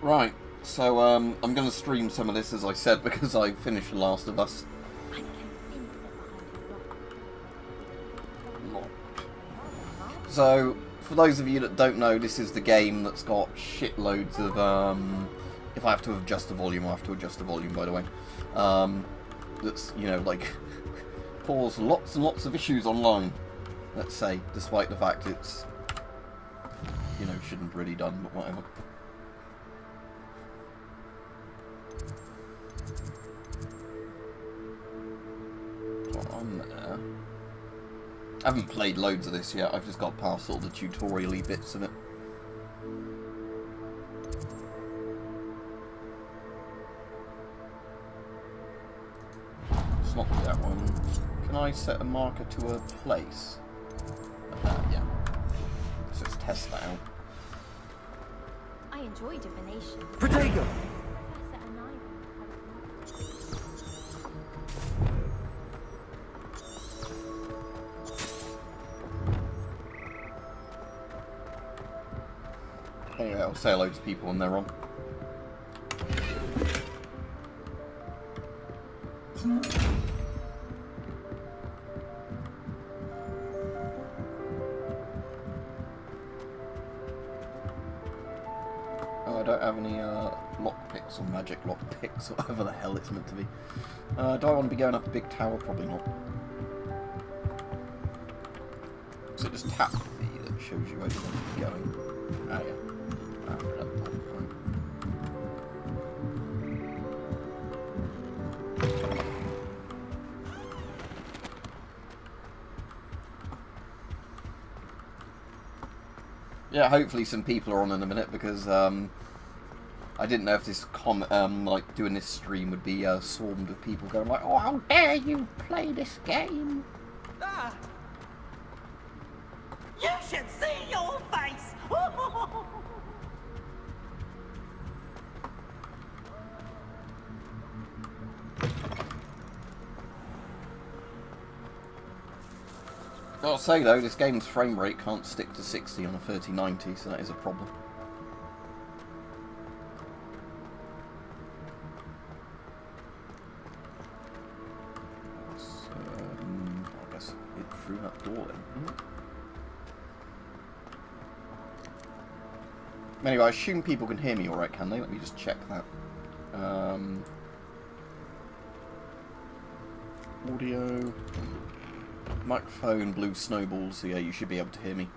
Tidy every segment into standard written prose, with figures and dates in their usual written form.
Right, so I'm going to stream some of this, as I said, because I finished The Last of Us. So, for those of you that don't know, this is the game that's got shitloads of, if I have to adjust the volume, I have to adjust the volume, by the way. That's, you know, like, caused lots and lots of issues online, let's say, despite the fact it's, you know, shouldn't have really done, but whatever. On there. I haven't played loads of this yet, I've just got past all the tutorial-y bits of it. It's not that one. Can I set a marker to a place? Yeah. So let's test that out. I enjoy divination. Protego! Anyway, I'll say hello to people when they're on. Oh, I don't have any lockpicks or magic lockpicks, or whatever the hell it's meant to be. Do I want to be going up a big tower? Probably not. So just tap V that shows you where you want to be going. Ah, yeah. Yeah, hopefully some people are on in a minute, because I didn't know if this like doing this stream would be swarmed with people going like, "Oh, how dare you play this game!" Ah! You should see your face! I'll say though, this game's frame rate can't stick to 60 on a 3090, so that is a problem. So, I guess it through that door then. Anyway, I assume people can hear me alright, can they? Let me just check that. Audio... Microphone, blue snowballs, so yeah, you should be able to hear me.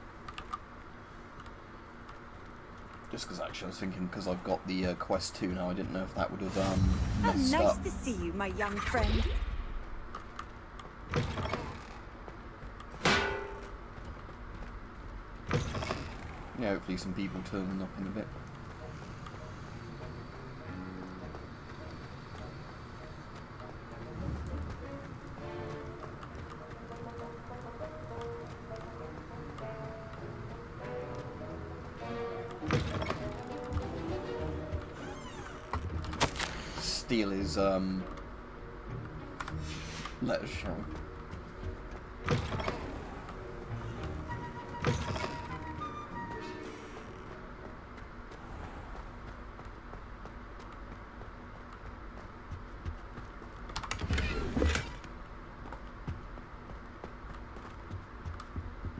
Just because actually I was thinking, because I've got the Quest 2 now, I didn't know if that would have messed nice up. to see you, my young friend. Yeah, hopefully some people turning up in a bit. Steal his letters, shall we?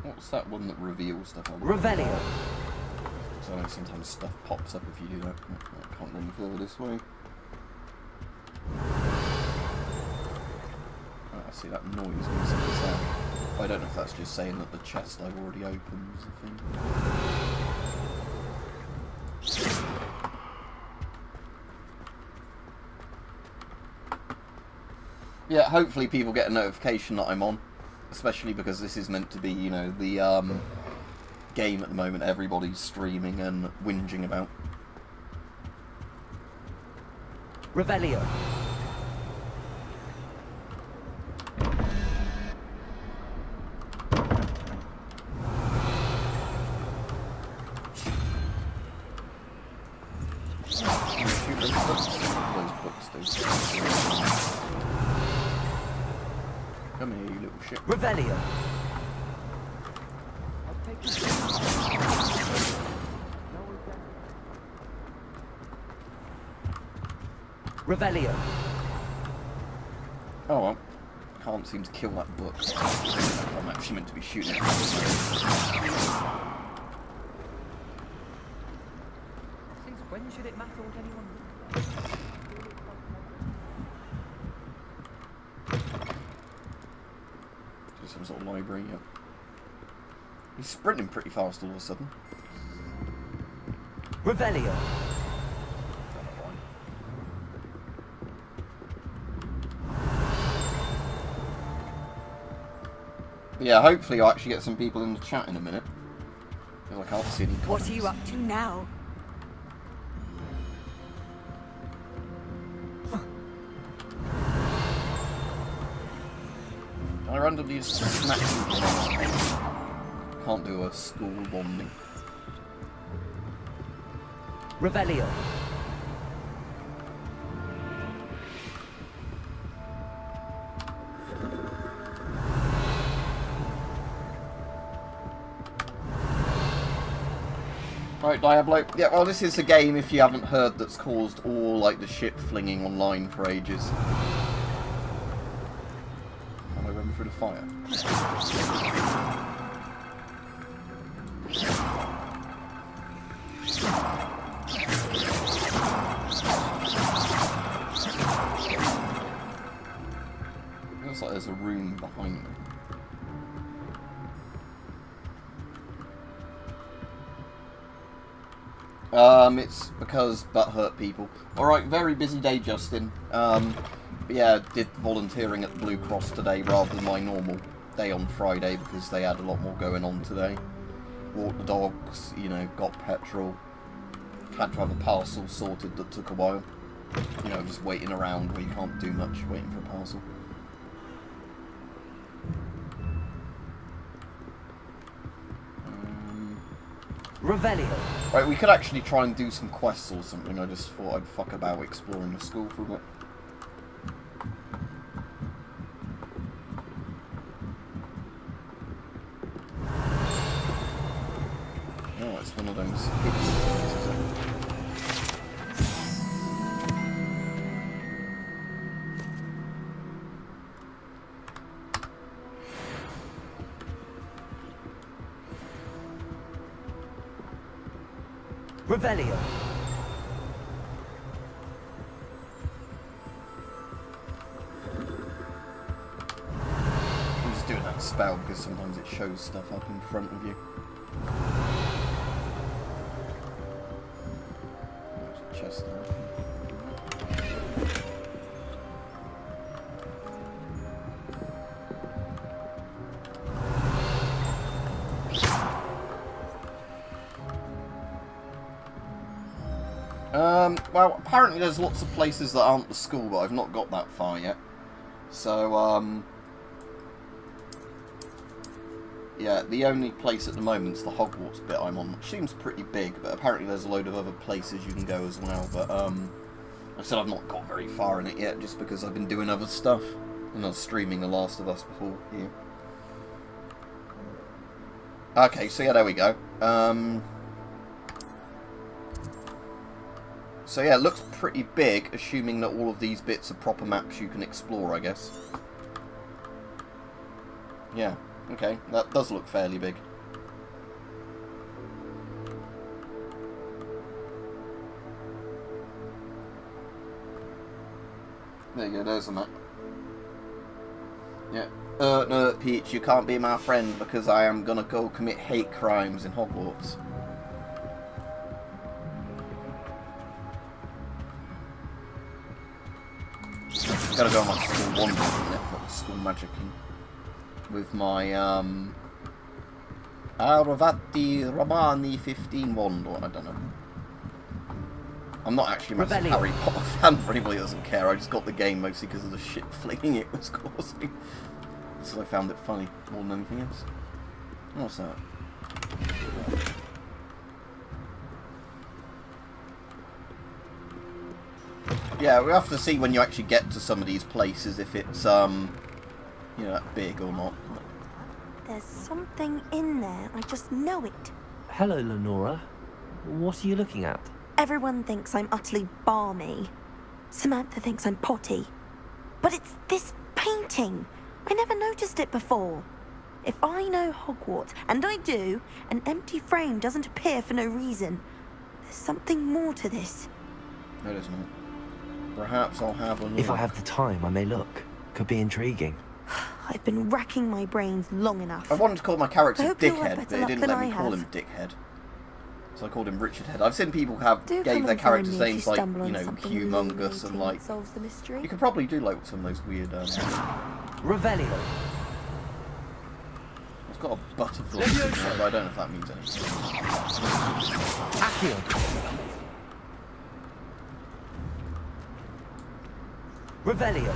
What's that one that reveals stuff on? Revelio. So I know sometimes stuff pops up if you do that. I can't go any further this way. Oh, I see that noise when something sound. I don't know if that's just saying that the chest I've already opened is a thing. Yeah, hopefully people get a notification that I'm on. Especially because this is meant to be, you know, the game at the moment everybody's streaming and whinging about. Revelio. Those books do. Come here, you little shit. Revelio. Revelio. Oh well. Can't seem to kill that book. I'm actually meant to be shooting it. Since when should it matter what anyone Just some sort of library, yeah. He's sprinting pretty fast all of a sudden. Revelio. Yeah, hopefully I'll actually get some people in the chat in a minute. Because I can't see any comments. What are you up to now? Can I randomly just smack people? Can't do a school bombing. Revelio. Right, Diablo. Yeah, well, this is a game, if you haven't heard, that's caused all, like, the shit flinging online for ages. Am I running through the fire? Looks like there's a room behind me. It's because butt hurt people. Alright, very busy day, Justin. Yeah, did volunteering at the Blue Cross today rather than my normal day on Friday because they had a lot more going on today. Walked the dogs, you know, got petrol. Had to have a parcel sorted that took a while. You know, just waiting around where you can't do much waiting for a parcel. Revelio. Right, we could actually try and do some quests or something. I just thought I'd fuck about exploring the school for a bit. Oh, it's one of those hidden things, is it? Revelio. I'm just doing that spell because sometimes it shows stuff up in front of you. There's a chest there. Well, apparently there's lots of places that aren't the school, but I've not got that far yet. So, yeah, the only place at the moment is the Hogwarts bit I'm on, which seems pretty big, but apparently there's a load of other places you can go as well, but, like I said, I've not got very far in it yet, just because I've been doing other stuff, and I was streaming The Last of Us before here. Okay, so yeah, there we go. So yeah, it looks pretty big, assuming that all of these bits are proper maps you can explore, I guess. Yeah, okay, that does look fairly big. There you go, there's a map. Yeah. No, Peach, you can't be my friend because I am gonna go commit hate crimes in Hogwarts. Gotta go on my school wandering, not the school magicking. With my, Aravati Ramani 15 wand, or I don't know. I'm not actually a massive Harry Potter fan, for anybody who doesn't care. I just got the game mostly because of the shit flinging it was causing. So I found it funny more than anything else. What's that? Yeah, we have to see when you actually get to some of these places if it's, you know, that big or not. There's something in there. I just know it. Hello, Lenora. What are you looking at? Everyone thinks I'm utterly balmy. Samantha thinks I'm potty. But it's this painting. I never noticed it before. If I know Hogwarts, and I do, an empty frame doesn't appear for no reason. There's something more to this. No, there's not. Perhaps I'll have a look. If I have the time, I may look. Could be intriguing. I've been racking my brains long enough. I wanted to call my character I hope you'll have Dickhead, better but it luck didn't than let me I call have. him Dickhead. So I called him Richard Head. I've seen people have Do gave come their and find characters me if names you like, stumble on you know, something Humongous and illuminating like... that solves the mystery. You could probably do like some of those weird... Revelio. It's got a butterfly symbol, but I don't know if that means anything. Accio. Revelio.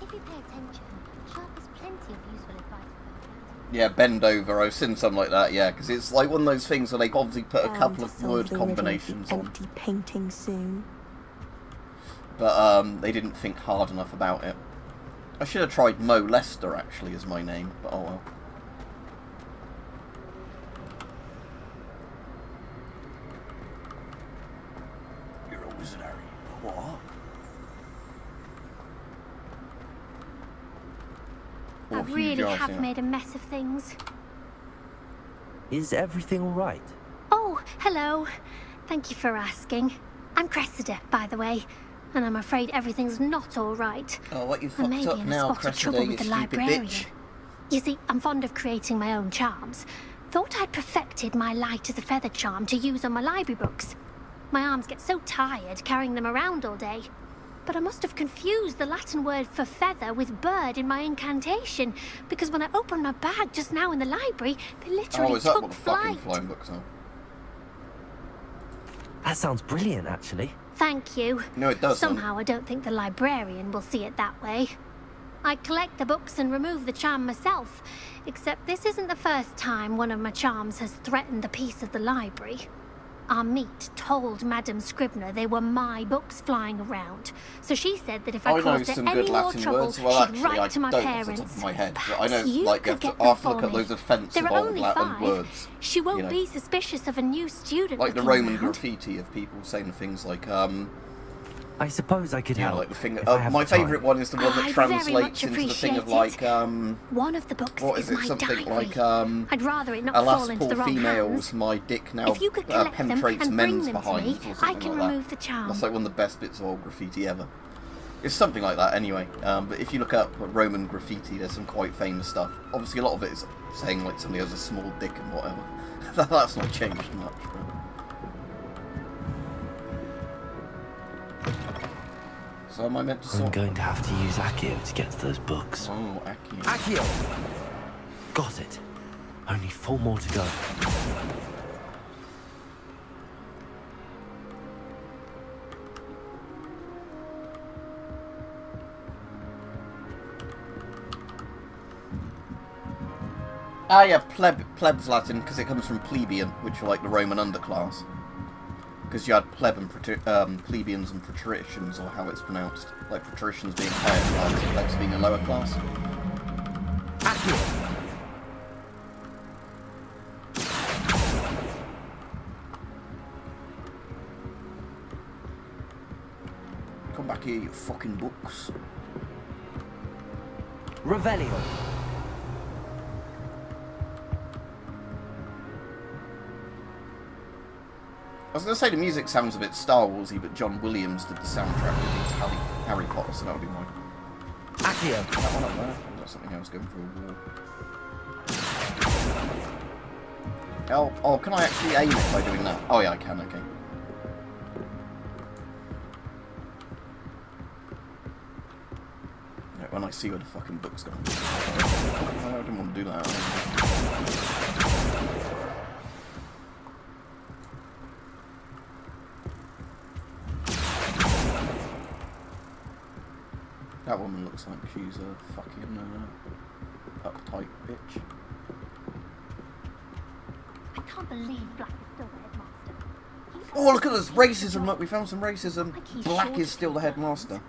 If you pay attention, Sharp has plenty of useful advice about that. Yeah, bend over. I've seen something like that, yeah, because it's like one of those things where they obviously put a Bound couple to of solve word the riddle of the combinations on. empty painting soon. But they didn't think hard enough about it. I should have tried Mo Lester, actually, as my name, but oh well. You're a wizard, Harry. What? I Or Hugh really Jackman. have made a mess of things. Is everything all right? Oh, hello. Thank you for asking. I'm Cressida, by the way, and I'm afraid everything's not all right. Oh, what you I fucked may up be in a now, spot of Cressida, trouble you with the stupid librarian. bitch. You see, I'm fond of creating my own charms. Thought I'd perfected my light as a feather charm to use on my library books. My arms get so tired carrying them around all day. But I must have confused the Latin word for feather with bird in my incantation, because when I opened my bag just now in the library, they literally Oh, is that took what the fucking flight. flying books are? That sounds brilliant, actually. Thank you. No, it doesn't. Somehow I don't think the librarian will see it that way. I collect the books and remove the charm myself, except this isn't the first time one of my charms has threatened the peace of the library. Our meet told Madame Scribner they were my books flying around, so she said that if I I know caused her some any good more Latin trouble, words. Well, she'd actually, write I to my don't off the parents. top of my head, but I Perhaps know, you like, could you get have to them look for at me. those offensive There are old only Latin 5. words. She won't you know. be suspicious of a new student Like the looking Roman around. graffiti of people saying things like, I suppose I could you know, help. like the thing. if I have My the time. favourite one is the one that I'd very much translates into the thing of appreciate like, One of the books what is is it? my Something diary. like, I'd rather it not alas, fall into poor the wrong females, hands. my dick now If you could collect them penetrates and bring men's them to behinds, me, or I something can like remove that. the charm. That's like one of the best bits of old graffiti ever. It's something like that anyway. But if you look up Roman graffiti, there's some quite famous stuff. Obviously, a lot of it is saying like somebody has a small dick and whatever. That's not changed much. But... So am I meant to I'm sort? going to have to use Accio to get to those books. Oh, Accio. Accio! Got it. Only 4 more to go. Ah, yeah, plebs Latin, because it comes from plebeian, which are like the Roman underclass. Because you had pleb and plebeians and patricians, or how it's pronounced. Like patricians being higher class, and plebs being a lower class. Accio! Come back here, you fucking books. Revelio. I was going to say the music sounds a bit Star Warsy, but John Williams did the soundtrack with Harry Potter, so that would be mine. Accio. That one up there. That's something else going for a war. Oh, can I actually aim it by doing that? Oh yeah, I can, okay. Right, when I see where the fucking book's going. I didn't want to do that. That woman looks like she's a fucking uptight bitch. I can't believe Black is still the headmaster. Oh, look at this racism! Look, we found some racism. Like he's Black short is still the headmaster.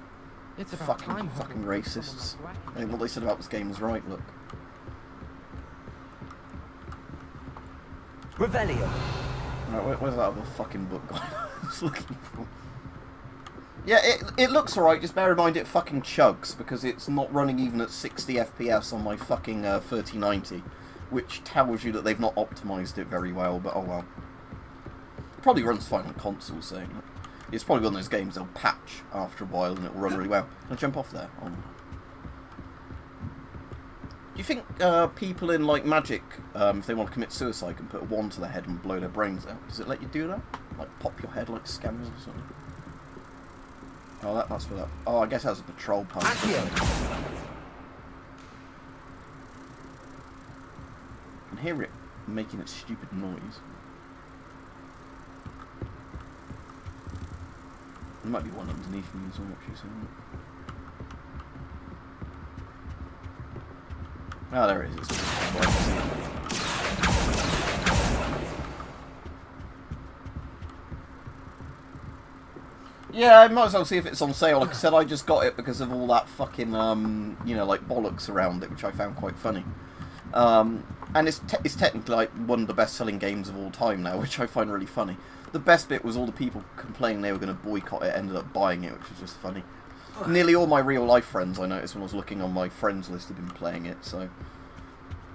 It's about Fucking time fucking Hogwarts racists. someone like I think what they said about this game was right. Look. Revelio. Right, where's that other fucking book gone? I was looking for. Yeah, it looks alright, just bear in mind it fucking chugs, because it's not running even at 60 FPS on my fucking 3090, which tells you that they've not optimised it very well, but oh well. It probably runs fine on console, saying that. It's probably one of those games they'll patch after a while and it'll run really well. Can I jump off there? Oh. Do you think people in, like, Magic, if they want to commit suicide, can put a wand to their head and blow their brains out? Does it let you do that? Like, pop your head like scammers or something? Oh, that's for that. Oh, I guess that's a patrol post. I can hear it making its stupid noise. There might be one underneath me as well, actually. So. Oh, there it is. Yeah, I might as well see if it's on sale. Like I said, I just got it because of all that fucking, you know, like bollocks around it, which I found quite funny. And it's technically like one of the best-selling games of all time now, which I find really funny. The best bit was all the people complaining they were going to boycott it ended up buying it, which was just funny. Nearly all my real-life friends, I noticed when I was looking on my friends list, have been playing it, so...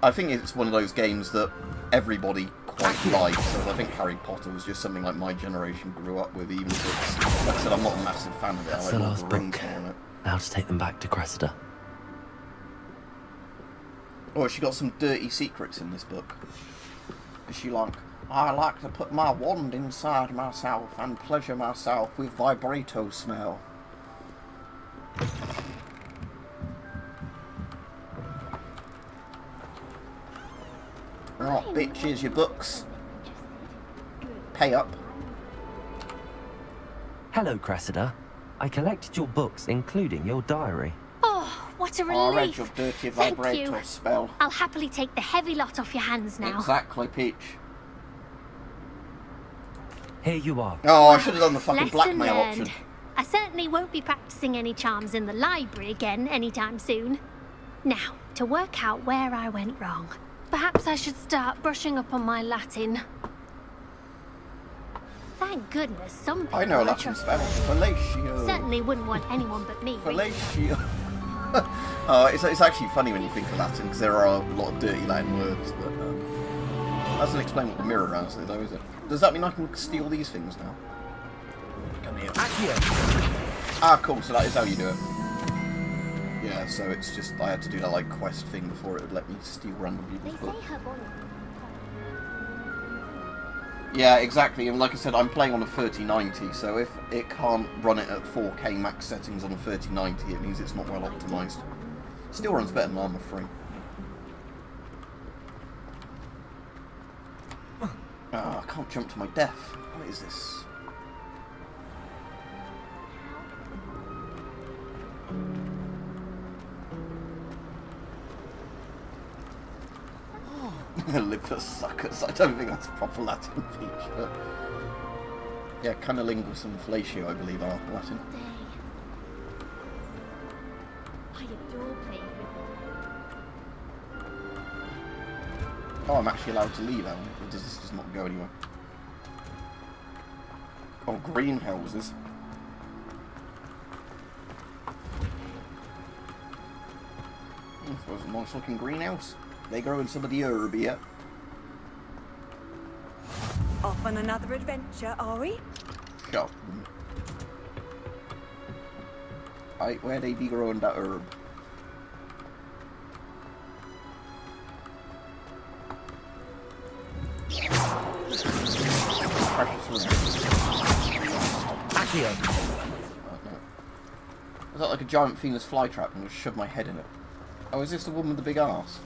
I think it's one of those games that everybody quite likes, so I think Harry Potter was just something like my generation grew up with, even if it's... Like I said, I'm not a massive fan of it. That's I the like last Lord of the Rings book. more on it. Now to take them back to Cressida. Oh, she got some dirty secrets in this book. Is she like, I like to put my wand inside myself and pleasure myself with vibrato smell. Right, bitch, here's your books. Pay up. Hello, Cressida. I collected your books, including your diary. Oh, what a relief. I read your dirty Thank vibrato you. spell. I'll happily take the heavy lot off your hands now. Exactly, Peach. Here you are. Oh, I should have done the fucking Lesson blackmail learned. option. I certainly won't be practicing any charms in the library again anytime soon. Now, to work out where I went wrong. Perhaps I should start brushing up on my Latin. Thank goodness some people I know are Latin spell. Fellatio. Certainly wouldn't want anyone but me. Fellatio. Oh, it's actually funny when you think of Latin, because there are a lot of dirty Latin words, but that doesn't explain what the mirror has, though, is it? Does that mean I can steal these things now? Come here. Ah, cool, so that is how you do it. Yeah, so it's just, I had to do that, like, quest thing before it would let me steal random people's books. Yeah, exactly, and like I said, I'm playing on a 3090, so if it can't run it at 4K max settings on a 3090, it means it's not well optimised. Still runs better than Armour 3. Oh, I can't jump to my death. What is this? Lippus suckers. I don't think that's proper Latin, Peach, but... Yeah, cunnilingus and fellatio, I believe, are Latin. I adore playing with Oh, I'm actually allowed to leave, Alan. Or does this just not go anywhere? Oh, greenhouses. That was a nice looking greenhouse. They grow in some of the herb here. Off on another adventure, are we? Shut. Right, where they be growing that herb? Precious herb. Accio. Is that like a giant Venus flytrap and just shove my head in it? Oh, is this the woman with the big arse?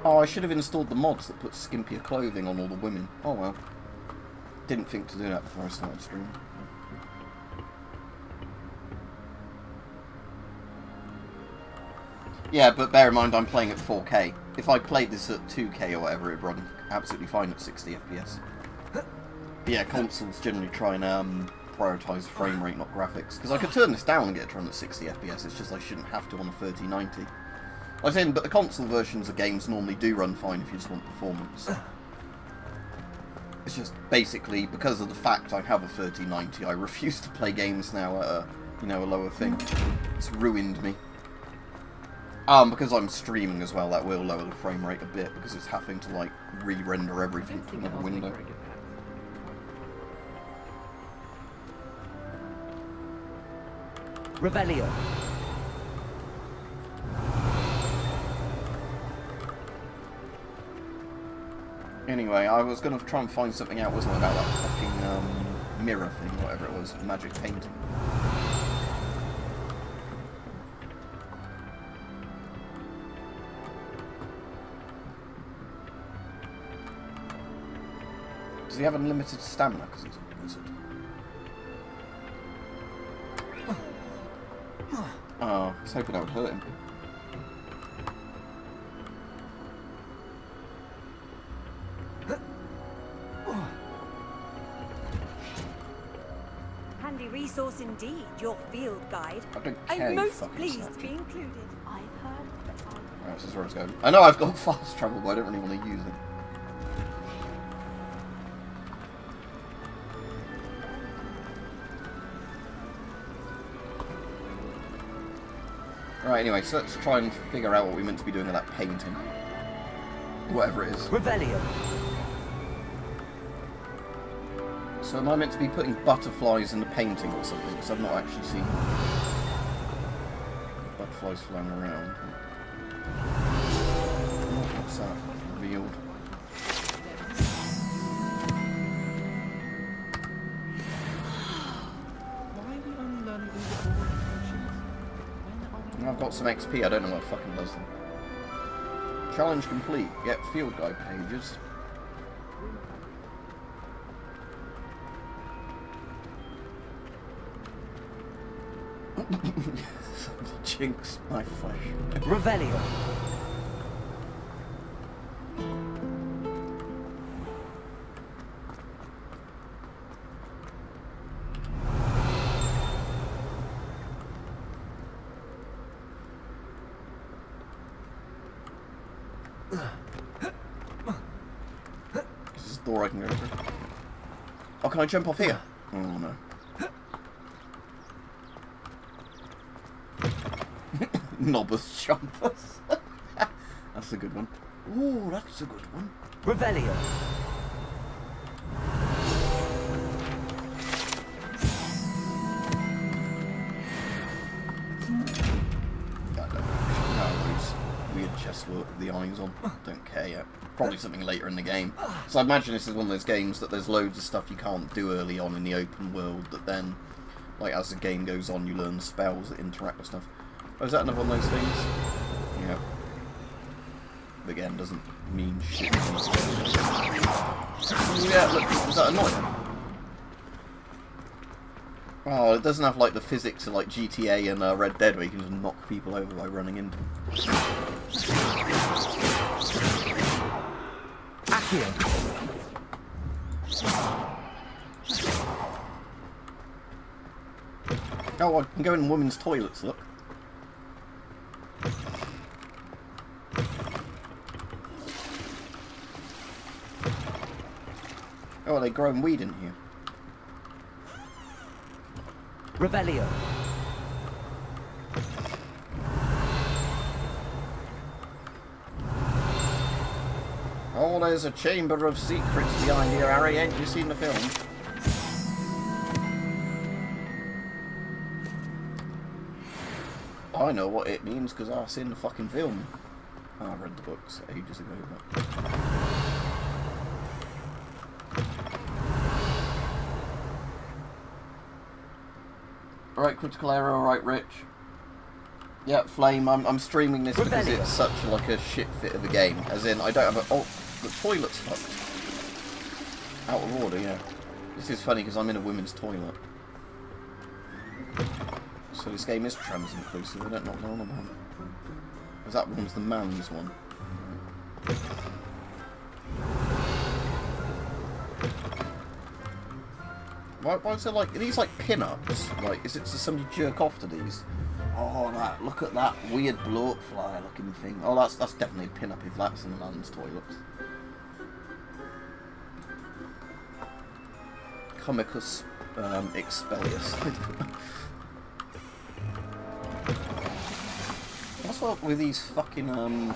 Oh, I should have installed the mods that put skimpier clothing on all the women. Oh well. Didn't think to do that before I started streaming. Yeah, but bear in mind I'm playing at 4K. If I played this at 2K or whatever, it'd run absolutely fine at 60 FPS. But yeah, consoles generally try and prioritise frame rate, not graphics. Because I could turn this down and get it to run at 60 FPS, it's just I shouldn't have to on a 3090. I was in, but the console versions of games normally do run fine if you just want performance. It's just basically because of the fact I have a 3090, I refuse to play games now at a, you know, a lower thing. It's ruined me. Because I'm streaming as well, that will lower the frame rate a bit because it's having to like re-render everything from the window. Revelio. Anyway, I was going to try and find something out, wasn't I, about that fucking mirror thing, whatever it was, magic painting. Does he have unlimited stamina because he's a wizard? Oh, I was hoping I would hurt him. Handy resource indeed, your field guide. I don't care, I'm you most fucking pleased to statue. be included. I've heard that. Right, this is where it's going. I know I've got fast travel, but I don't really want to use it. Right, anyway, so let's try and figure out what we're meant to be doing with that painting. Whatever it is. Revelio. So am I meant to be putting butterflies in the painting or something? Because I've not actually seen butterflies flying around. Oh, what's that? Revealed. I've got some XP, I don't know what fucking does them. Challenge complete. Get field guide pages. Somebody jinxed my flesh. Revelio. Is this a door I can go through? Oh, can I jump off here? Oh no. Nobbers jumpers. That's a good one. Ooh, that's a good one. Revelio. I don't know those weird chest work with the eyes on. Don't care yet. Probably something later in the game. So I imagine this is one of those games that there's loads of stuff you can't do early on in the open world that then, like, as the game goes on, you learn spells that interact with stuff. Oh, is that another one of those things? Yeah. Again, doesn't mean shit. Oh, yeah, look, is that annoying? Oh, it doesn't have like the physics of like GTA and Red Dead where you can just knock people over by running into them. Accio. Oh, I can go in women's toilets, look. Oh, they growing weed in here. Revelio. Oh, there's a chamber of secrets behind here, Harry. Ain't you seen the film? I know what it means because I've seen the fucking film. Oh, I read the books ages ago. But... Alright, critical error, alright, Rich. Yeah, Flame, I'm streaming this because it's such like a shit fit of a game. As in, I don't have a... Oh, the toilet's fucked. Out of order, yeah. This is funny because I'm in a women's toilet. So this game is trans-inclusive, I don't know what they're on about. Because that one's the man's one. Why is there like, are these like pin-ups? Like, is it, does somebody jerk off to these? Oh, look at that weird bloat fly looking thing. Oh, that's definitely a pin-up if that's in Lan's toilets. Comicus expellius. What's up with these fucking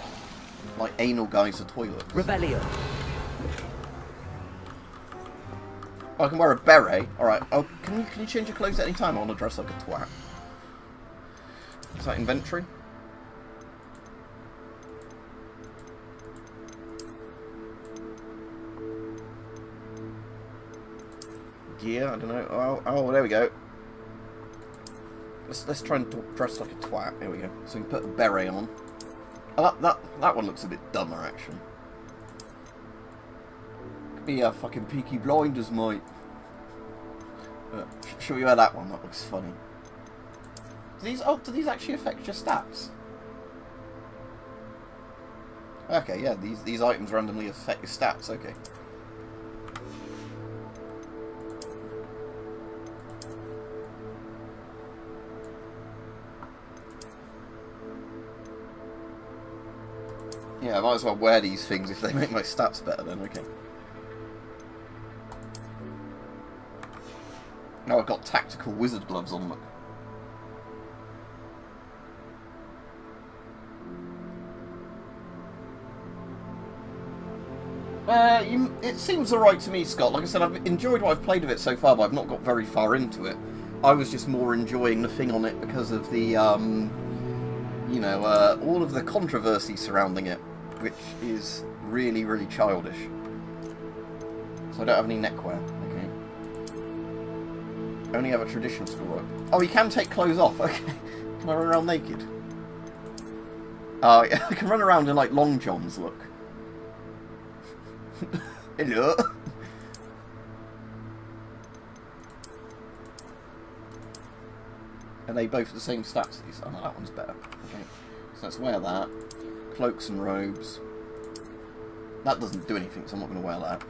like anal guys at toilets? Revelio. Oh, I can wear a beret. Alright. Oh, can you change your clothes at any time? I want to dress like a twat. Is that inventory? Yeah, I don't know. Oh, there we go. Let's try and dress like a twat. There we go. So we can put a beret on. Oh, that one looks a bit dumber, actually. Could be a fucking Peaky Blinders, mate. Should we wear that one? That looks funny. Do these actually affect your stats? Okay, yeah, these items randomly affect your stats. Okay. Yeah, I might as well wear these things if they make my stats better then, okay. Now I've got tactical wizard gloves on, look. It seems alright to me, Scott. Like I said, I've enjoyed what I've played of it so far, but I've not got very far into it. I was just more enjoying the thing on it because of the, you know, all of the controversy surrounding it, which is really, really childish. So I don't have any neckwear, okay. Only have a traditional school robe. Oh, you can take clothes off, okay. Can I run around naked? Oh, yeah, I can run around in, like, long johns, look. Hello. Are they both the same stats? These? Oh no, that one's better. Okay, so let's wear that. Cloaks and robes. That doesn't do anything, so I'm not going to wear that.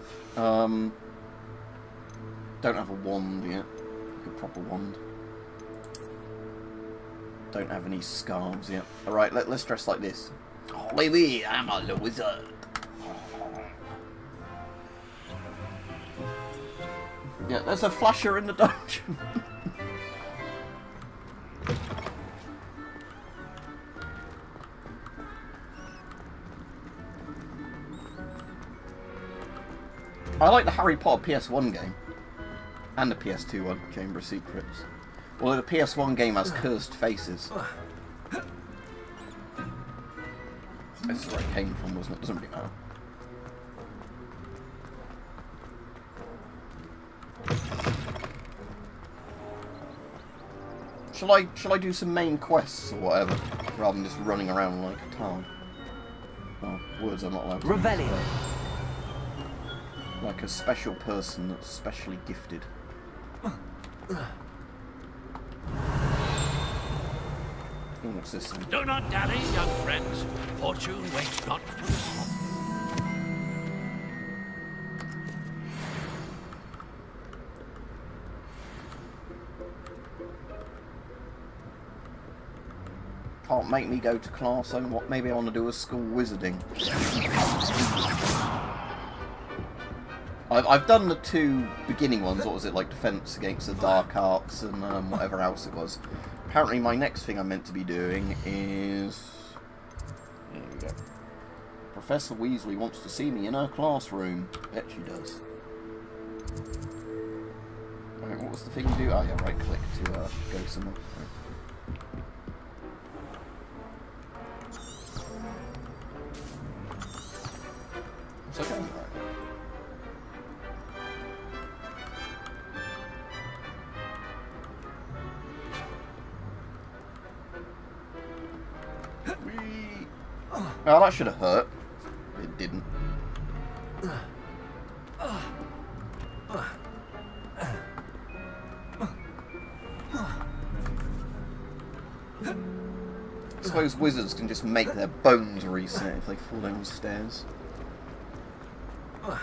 Don't have a wand yet. Like a proper wand. Don't have any scarves yet. Alright, let's dress like this. Oh, baby, I'm a wizard. Yeah, there's a flasher in the dungeon. I like the Harry Potter PS1 game. And the PS2 one, Chamber of Secrets. Although the PS1 game has cursed faces. This is where it came from, wasn't it? Doesn't really matter. Shall I do some main quests or whatever, rather than just running around like a tard? Oh, words I'm not allowed to. Revelio. Like a special person that's specially gifted. What's this thing? Do not dally, young friends. Fortune waits not for the swift. Can't make me go to class. Maybe I want to do a school wizarding. I've done the two beginning ones. What was it, like Defense Against the Dark Arts and whatever else it was. Apparently my next thing I'm meant to be doing is... There we go. Professor Weasley wants to see me in her classroom. Bet she does. Right, what was the thing you do? Oh yeah, right click to go somewhere. Right. It's okay. Right. Oh, that should have hurt. It didn't. I suppose wizards can just make their bones reset if they fall down the stairs. Oh,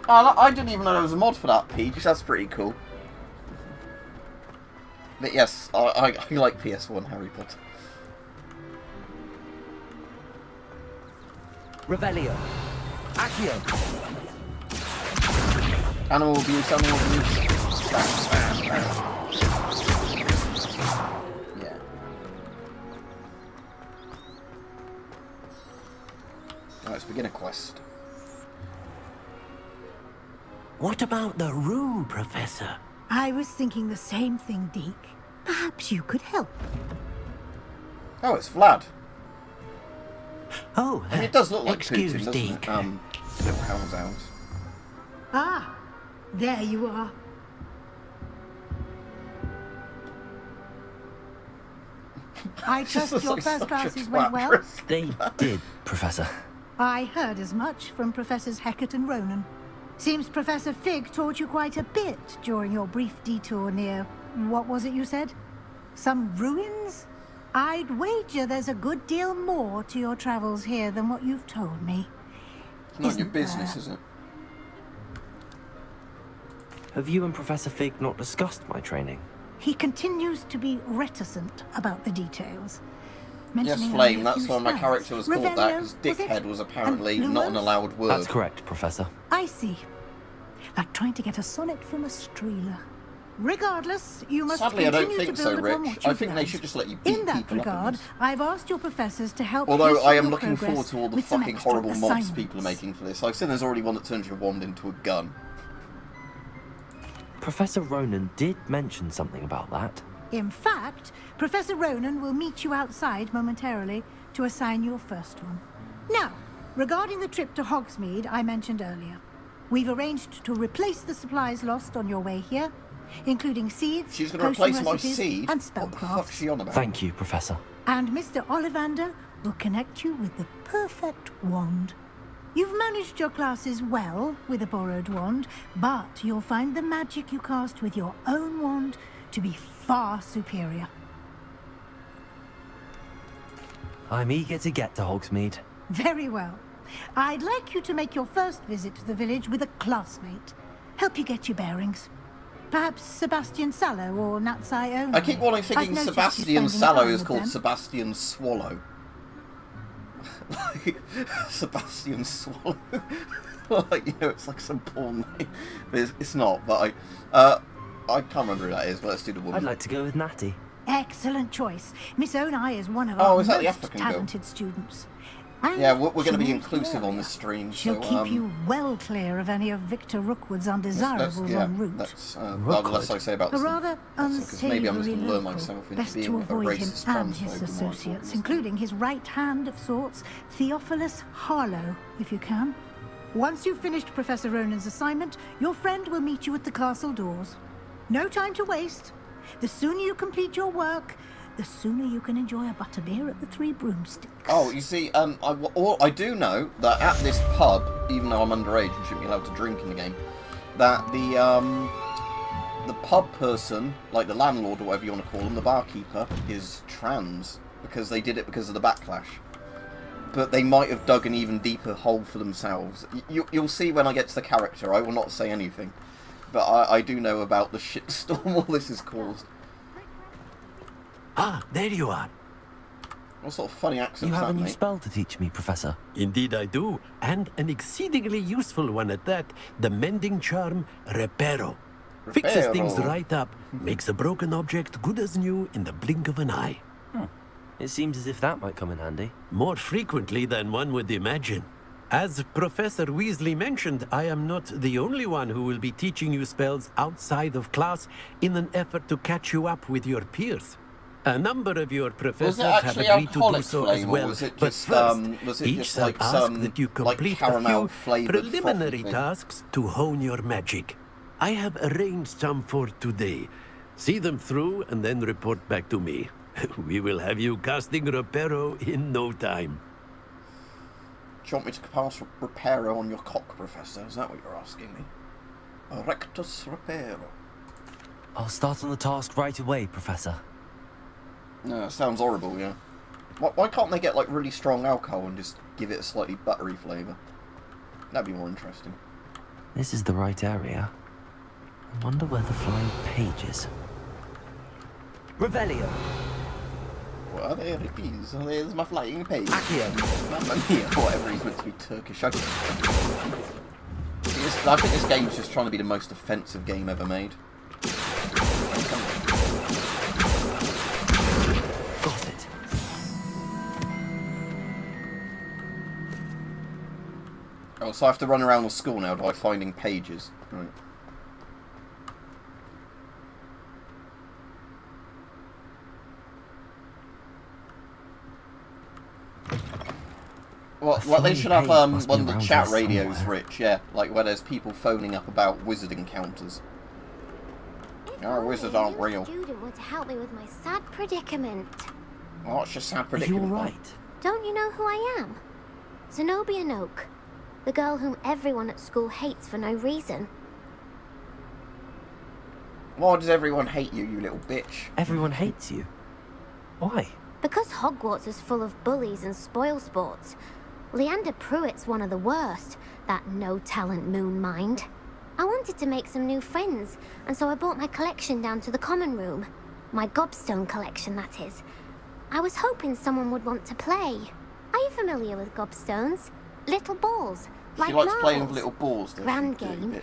I didn't even know there was a mod for that, Peach. That's pretty cool. But yes, I like PS1 Harry Potter. Revelio. Accio. Animal abuse, animal abuse. Yeah. Right, let's begin a quest. What about the room, Professor? I was thinking the same thing, Deke. Perhaps you could help. Oh, it's Vlad. Oh, I mean, it does look like excuse Putin, doesn't Deke. it? Little hound's out. Ah, there you are. I trust Just your like first such a classes twat, went well. Chris. They did, Professor. I heard as much from Professors Hecat and Ronan. Seems Professor Fig taught you quite a bit during your brief detour near... what was it you said? Some ruins? I'd wager there's a good deal more to your travels here than what you've told me. It's not your Isn't business, there? is it? Have you and Professor Fig not discussed my training? He continues to be reticent about the details. Yes, mentioning Flame, only a that's few why my spells. character was called that, because Revelio, dickhead was apparently And not an Lumos? allowed word. That's correct, Professor. I see. Like trying to get a sonnet from a streeler. Regardless, you must Sadly, I continue don't think to so, build upon Rich. what I you've think they learned. should just let you beat In that people up in regard, this. I've asked your professors to help Although hasten I am your looking progress forward to all the with some fucking extra horrible mobs assignments. people are making for this. I've seen there's already one that turns your wand into a gun. Professor Ronan did mention something about that. In fact, Professor Ronan will meet you outside momentarily to assign your first one. Now, regarding the trip to Hogsmeade I mentioned earlier, we've arranged to replace the supplies lost on your way here, including seeds, She's going to potion replace my recipes, seed? and What the fuck's spellcrafts. she on about? Thank you, Professor. And Mr. Ollivander will connect you with the perfect wand. You've managed your classes well with a borrowed wand, but you'll find the magic you cast with your own wand to be far superior. I'm eager to get to Hogsmeade. Very well. I'd like you to make your first visit to the village with a classmate. Help you get your bearings. Perhaps Sebastian Sallow or Natsai Ono. I keep wanting I've thinking noticed you Sebastian spending Sallow time is with called them. Sebastian Swallow. Like, Sebastian Swallow. Like, you know, it's like some porn name. But it's not, but I can't remember who that is, but let's do the woman. I'd like to go with Natty. Excellent choice. Miss Onai is one of Oh, our is that the most African girl? talented students. And Yeah, we're going she to be knows the inclusive on area. this stream, She'll so keep you well clear of any of Victor Rookwood's undesirables en route. that's well, Rookwood? the less I say about A this, rather because maybe I'm just unsavory going to lure local. myself into Best being to a avoid him racist and his transphobe and what associates, not. including his right hand of sorts, Theophilus Harlow, if you can. Once you've finished Professor Ronan's assignment, your friend will meet you at the castle doors. No time to waste. The sooner you complete your work, the sooner you can enjoy a butterbeer at the Three Broomsticks. Oh, you see, I do know that at this pub, even though I'm underage and shouldn't be allowed to drink in the game, that the pub person, like the landlord or whatever you want to call him, the barkeeper, is trans because they did it because of the backlash. But they might have dug an even deeper hole for themselves. You'll see when I get to the character. I will not say anything, but I do know about the shitstorm all this has caused. Ah, there you are. What sort of funny accent You is have a that, new mate? spell to teach me, Professor. Indeed I do, and an exceedingly useful one at that, the mending charm Reparo. Fixes things Reparo. right up, makes a broken object good as new in the blink of an eye. It seems as if that might come in handy. More frequently than one would imagine. As Professor Weasley mentioned, I am not the only one who will be teaching you spells outside of class in an effort to catch you up with your peers. A number of your professors have actually agreed to do alcoholic so flame, as or well, was it but just, first, was it each just shall like ask some, that you like, complete a caramel few flavoured preliminary frothy thing? tasks to hone your magic. I have arranged some for today. See them through and then report back to me. We will have you casting Reparo in no time. Do you want me to pass Reparo on your cock, Professor? Is that what you're asking me? Rectus Reparo. I'll start on the task right away, Professor. No, that sounds horrible, yeah. Why can't they get, like, really strong alcohol and just give it a slightly buttery flavour? That'd be more interesting. This is the right area. I wonder where the flying page is. Revelio. Well, there it is. There's my flying page. Accio. Mamma mia, whatever he's meant to be Turkish. I think this game is just trying to be the most offensive game ever made. Got it. Oh, so I have to run around the school now by finding pages. Right. Well, they should have one of the chat radios, somewhere. Rich, yeah. Like where there's people phoning up about wizard encounters. Our wizards aren't real. Student were to help me with my sad predicament. What's your sad Are you predicament? alright? Don't you know who I am? Zenobia Noak, the girl whom everyone at school hates for no reason. Why does everyone hate you, you little bitch? Everyone hates you. Why? Because Hogwarts is full of bullies and spoilsports. Leander Pruitt's one of the worst, that no-talent moon mind. I wanted to make some new friends, and so I brought my collection down to the common room. My gobstone collection, that is. I was hoping someone would want to play. Are you familiar with gobstones? Little balls, like She likes marbles. playing with little balls, doesn't Grand she, dirty game. bitch?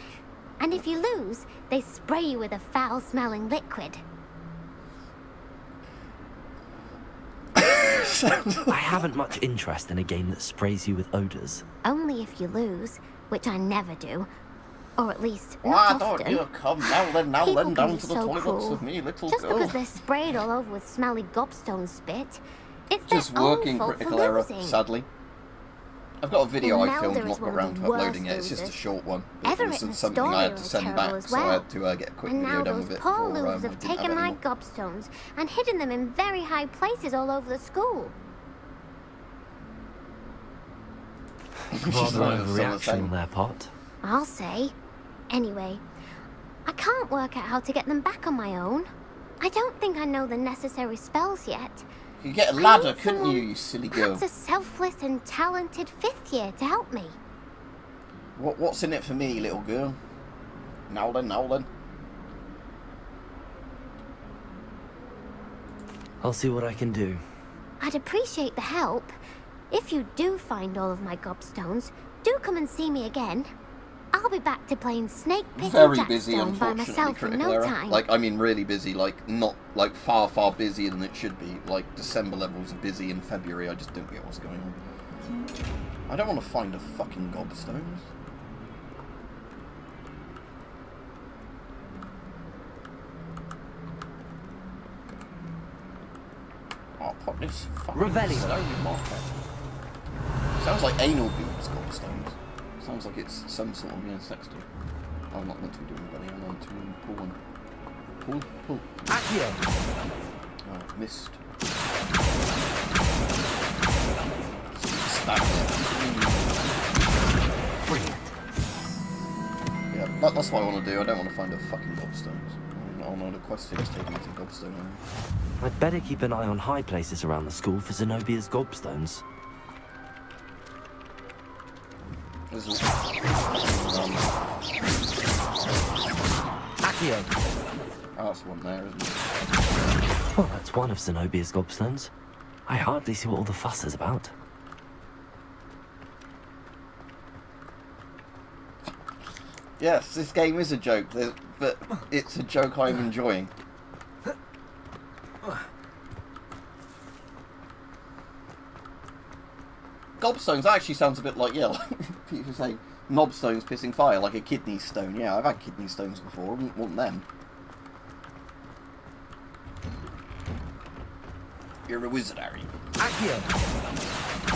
And if you lose, they spray you with a foul-smelling liquid. I haven't much interest in a game that sprays you with odours. Only if you lose, which I never do. Or at least, Why not often. don't you come now then People can down be to the so toilets cruel. with me, little Just girl? because they're sprayed all over with smelly gobstone spit. It's Just their own working fault critical for error, losing. sadly. I've got a video I filmed, Imelda not is got one of around the to uploading worst it. It's just a losers. short one. Ever It written was something I had to story send terrible back, as so I well. had to get a quick And video now done those with it poor before losers I have didn't taken have my any more. gobstones and hidden them in very high places all over the school. Rather like overreaction saying. on their part. I'll say. Anyway, I can't work out how to get them back on my own. I don't think I know the necessary spells yet. You could get a I ladder, need couldn't someone- you silly girl? Perhaps a selfless and talented fifth year to help me. What's in it for me, little girl? Now then. I'll see what I can do. I'd appreciate the help. If you do find all of my gobstones, do come and see me again. I'll be back to playing Snake Pit Very and busy, Jackstone by unfortunately, myself in critical no error. time. Like, I mean really busy, like, not, like, far busier than it should be. Like, December levels are busy in February, I just don't get what's going on. I don't want to find a fucking gobstones. I'll put this fucking Revelio. stone in my head. Sounds like anal boobs, gobstones. Sounds like it's some sort of, sex toy. I'm not meant to be doing Revelio, I'm meant to be pulling. Pull. Accio. Oh, missed. Stacked. Brilliant. Yeah, that's what I want to do. I don't want to find a fucking gobstones. I know the quest thing's taking me to gobstone area. I'd better keep an eye on high places around the school for Zenobia's gobstones. There's Accio. oh, that's one there, isn't it? Well, that's one of Zenobia's gobstones. I hardly see what all the fuss is about. Yes, this game is a joke, but it's a joke I'm enjoying. Gobstones actually sounds a bit like, like people say knobstones pissing fire, like a kidney stone. Yeah, I've had kidney stones before, I wouldn't want them. You're a wizard, Harry. Accio.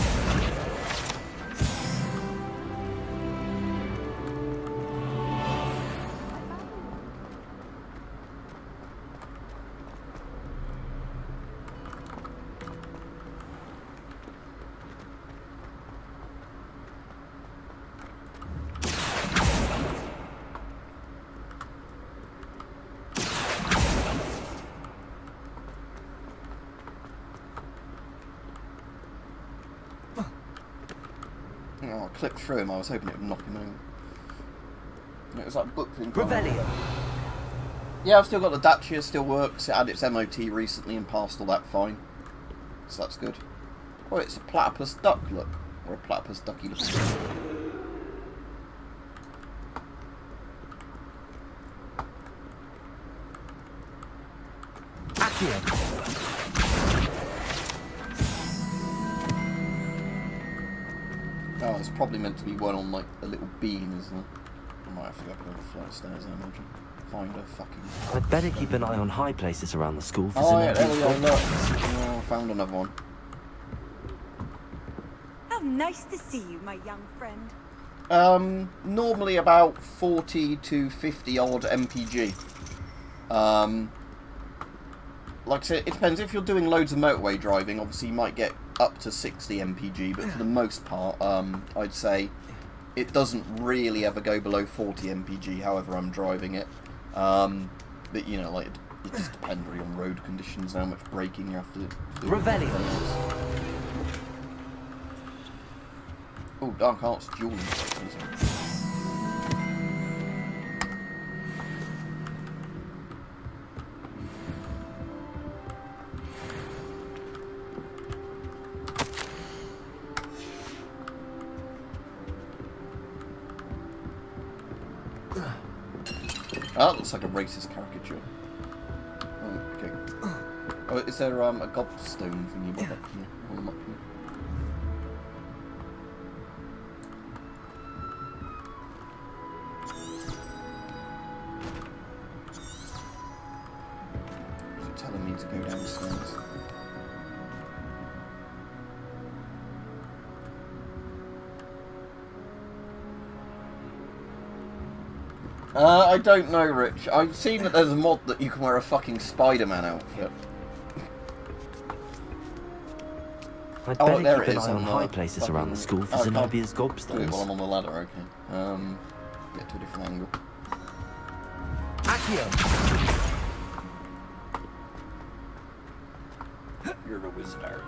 Oh, I clipped through him, I was hoping it would knock him over. It was like book thing. Revelio. Yeah, I've still got the Dacia, still works. It had its MOT recently and passed all that fine. So that's good. Oh, it's a platypus duck, look. Or a platypus ducky look. Oh, it's probably meant to be one on like a little beam, isn't it? I might have to go up another flight of stairs, I imagine. Find a fucking... I'd better keep an eye on high places around the school for Oh yeah, there we go, Zenobia's look. gobstones. Oh, found another one. How nice to see you, my young friend. Normally about 40 to 50 odd MPG. Like I said, it depends. If you're doing loads of motorway driving, obviously you might get up to 60 MPG, but for the most part, I'd say it doesn't really ever go below 40 MPG, however I'm driving it. But, you know, like, it just depends really on road conditions, how much braking you have to do. Revelio. Oh, Dark Arts dueling. Oh, that looks like a racist caricature. Oh, okay. Oh, is there a gobstone thingy up here? On the map here? Is it telling me to go downstairs? I don't know, Rich. I've seen that there's a mod that you can wear a fucking Spider-Man outfit. I'd Oh, better there keep it an is eye on on the high places around the school for fucking- Zenobia's Do it while gobstones. I'm on the ladder, okay. Get to a different angle. Accio! You're a wizard.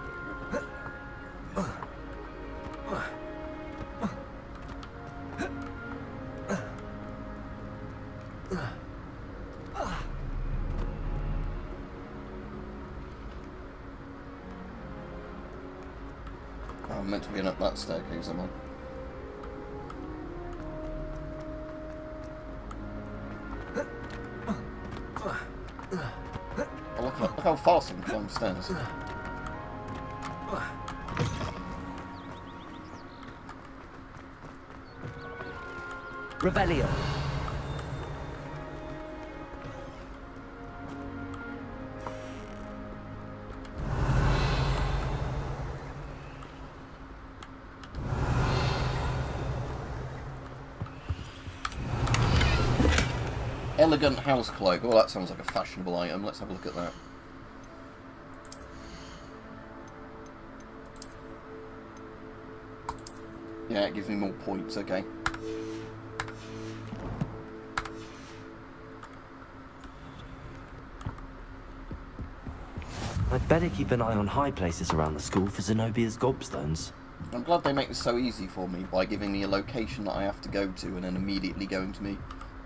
I'm meant to be up that staircase, am I? Oh, look how fast I can climb stairs. Revelio. Elegant house cloak. Oh, that sounds like a fashionable item. Let's have a look at that. Yeah, it gives me more points. Okay. I'd better keep an eye on high places around the school for Zenobia's gobstones. I'm glad they make this so easy for me by giving me a location that I have to go to and then immediately going to me.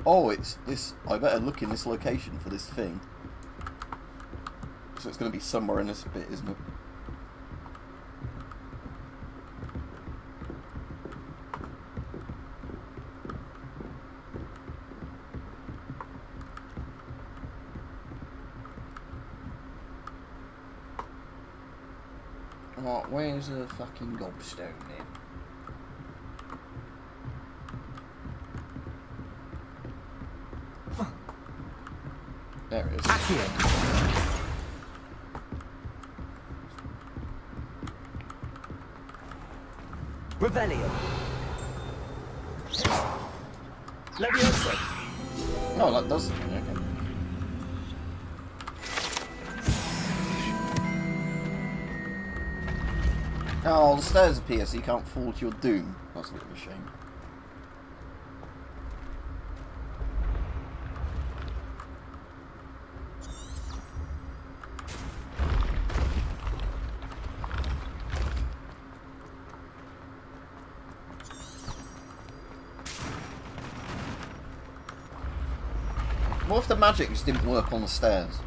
Oh, it's this. I better look in this location for this thing. So it's going to be somewhere in this bit, isn't it? Oh, where's the fucking gobstone then? There it is. Revelio. Leviosa. Oh, that does something, okay. Oh, the stairs appear so you can't fall to your doom. That's a bit of a shame. What if the magic just didn't work on the stairs?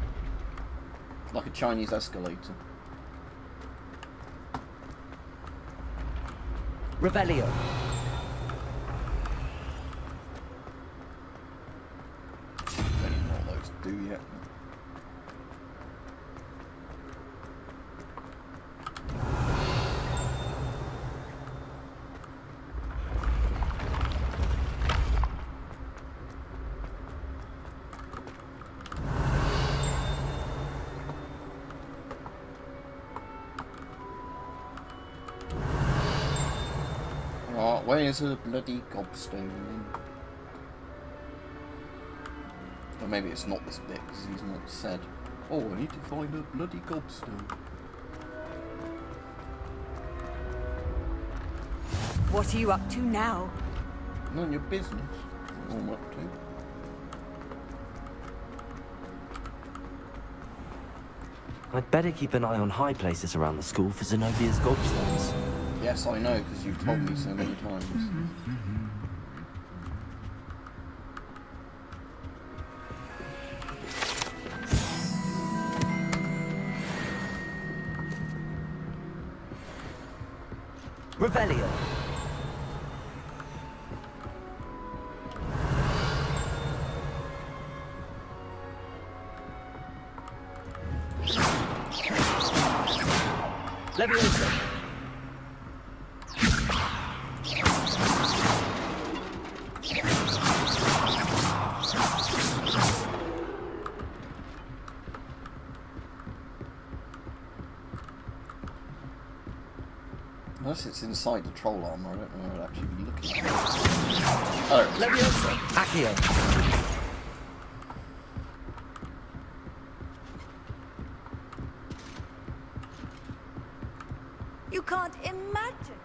Like a Chinese escalator. Revelio. Don't even know what those do yet. Oh, where's a bloody gobstone? Or maybe it's not this bit because he's not said. Oh, I need to find a bloody gobstone. What are you up to now? None of your business. What I'm up to. I'd better keep an eye on high places around the school for Zenobia's gobstones. Yes, I know, because you've told me so many times. Revelio. Leviosa. Unless it's inside the troll armor, I don't know where I'd actually be looking at. Oh, Leviosa. Accio. You can't imagine.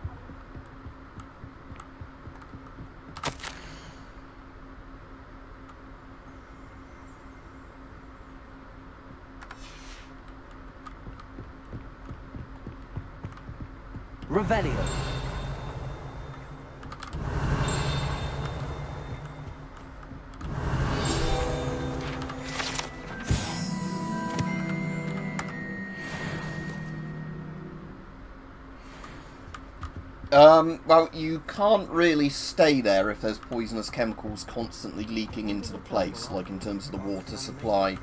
Revelio. Well, you can't really stay there if there's poisonous chemicals constantly leaking into the place, like in terms of the water supply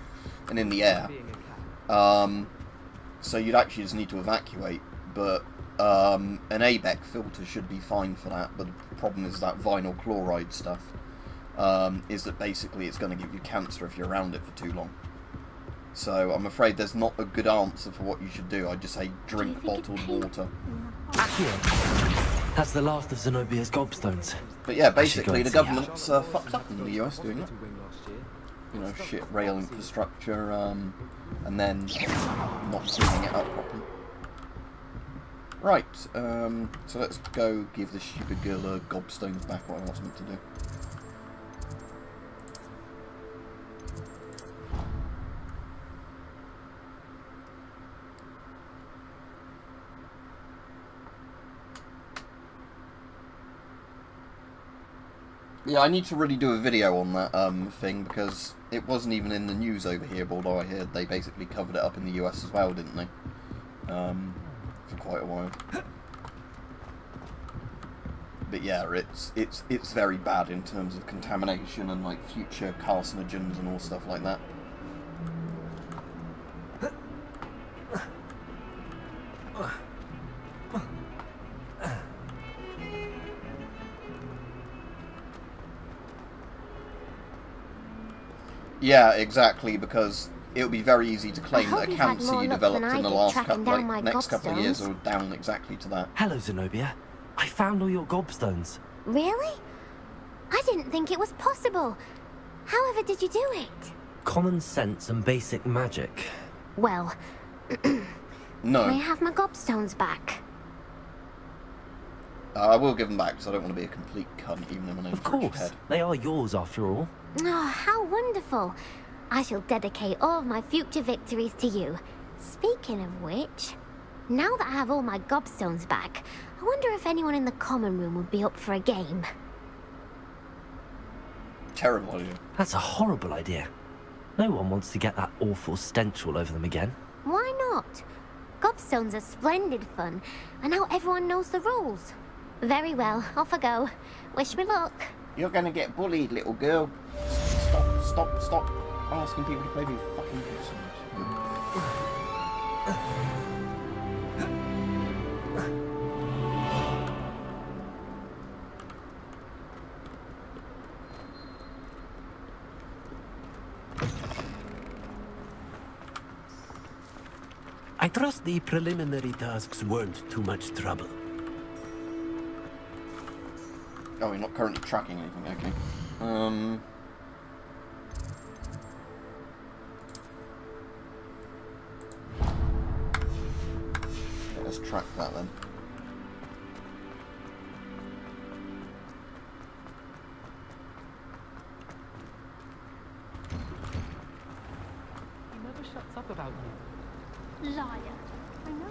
and in the air. So you'd actually just need to evacuate, but an ABEC filter should be fine for that, but the problem is that vinyl chloride stuff, is that basically it's going to give you cancer if you're around it for too long. So I'm afraid there's not a good answer for what you should do. I'd just say drink bottled water. Accio. That's the last of Zenobia's gobstones. But yeah, basically the government's fucked up in the US doing that. You know, shit rail infrastructure, and then not cleaning it up properly. Right, so let's go give this stupid girl her gobstones back, what I want them to do. Yeah, I need to really do a video on that thing, because it wasn't even in the news over here, but although I heard they basically covered it up in the US as well, didn't they? For quite a while. But yeah, it's very bad in terms of contamination and like future carcinogens and all stuff like that. Yeah, exactly, because it would be very easy to claim that a cancer you developed in the last next couple of years are down exactly to that. Hello, Zenobia. I found all your gobstones. Really? I didn't think it was possible. However did you do it? Common sense and basic magic. Well, No. may I have my gobstones back? I will give them back, because I don't want to be a complete cunt, even though my name's Of course. Head. They are yours, after all. Oh, how wonderful. I shall dedicate all of my future victories to you. Speaking of which, now that I have all my gobstones back, I wonder if anyone in the common room would be up for a game. Terrible idea. That's a horrible idea. No one wants to get that awful stench all over them again. Why not? Gobstones are splendid fun, and now everyone knows the rules. Very well, off I go. Wish me luck. You're gonna get bullied, little girl. Stop asking people to play with fucking gobstones. I trust the preliminary tasks weren't too much trouble. Oh, you're not currently tracking anything, okay. Yeah, let's track that then. He never shuts up about you. Liar. I know.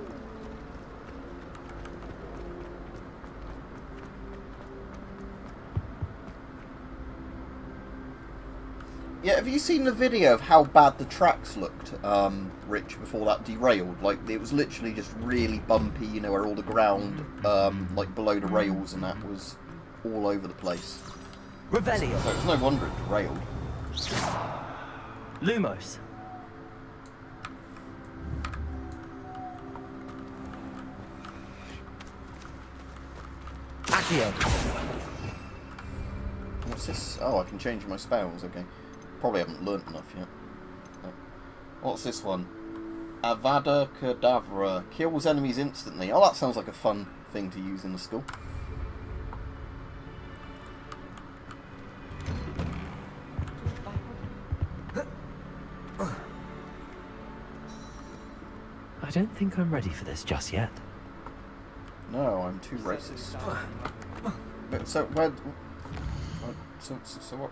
Yeah, have you seen the video of how bad the tracks looked, Rich, before that derailed? Like, it was literally just really bumpy, you know, where all the ground, like, below the rails and that was all over the place. Revelio. So it's no wonder it derailed. Lumos. Accio. What's this? Oh, I can change my spells, okay. Probably haven't learnt enough yet. What's this one? Avada Kedavra. Kills enemies instantly. Oh, that sounds like a fun thing to use in the school. I don't think I'm ready for this just yet. No, I'm too racist. But, so, where... So what?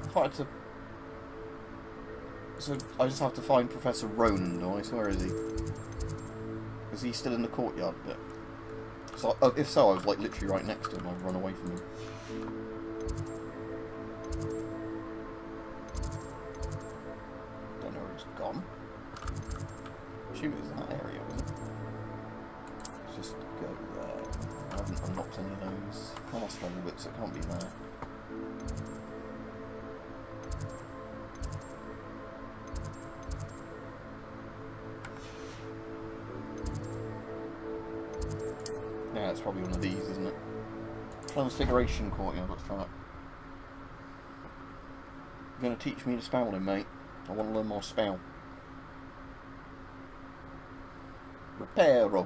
I thought I had to... So I just have to find Professor Ronan, do I? So where is he? Is he still in the courtyard bit? So, if so, I was like literally right next to him. I've run away from him. Don't know where he's gone. Assume it's in that area, isn't it? Let's just go there. I haven't unlocked any of those class level bits, so it can't be there. Yeah, it's probably one of these, isn't it? Transfiguration Courtyard, let's try that. You're going to teach me to spell then, mate. I want to learn more spell. Reparo.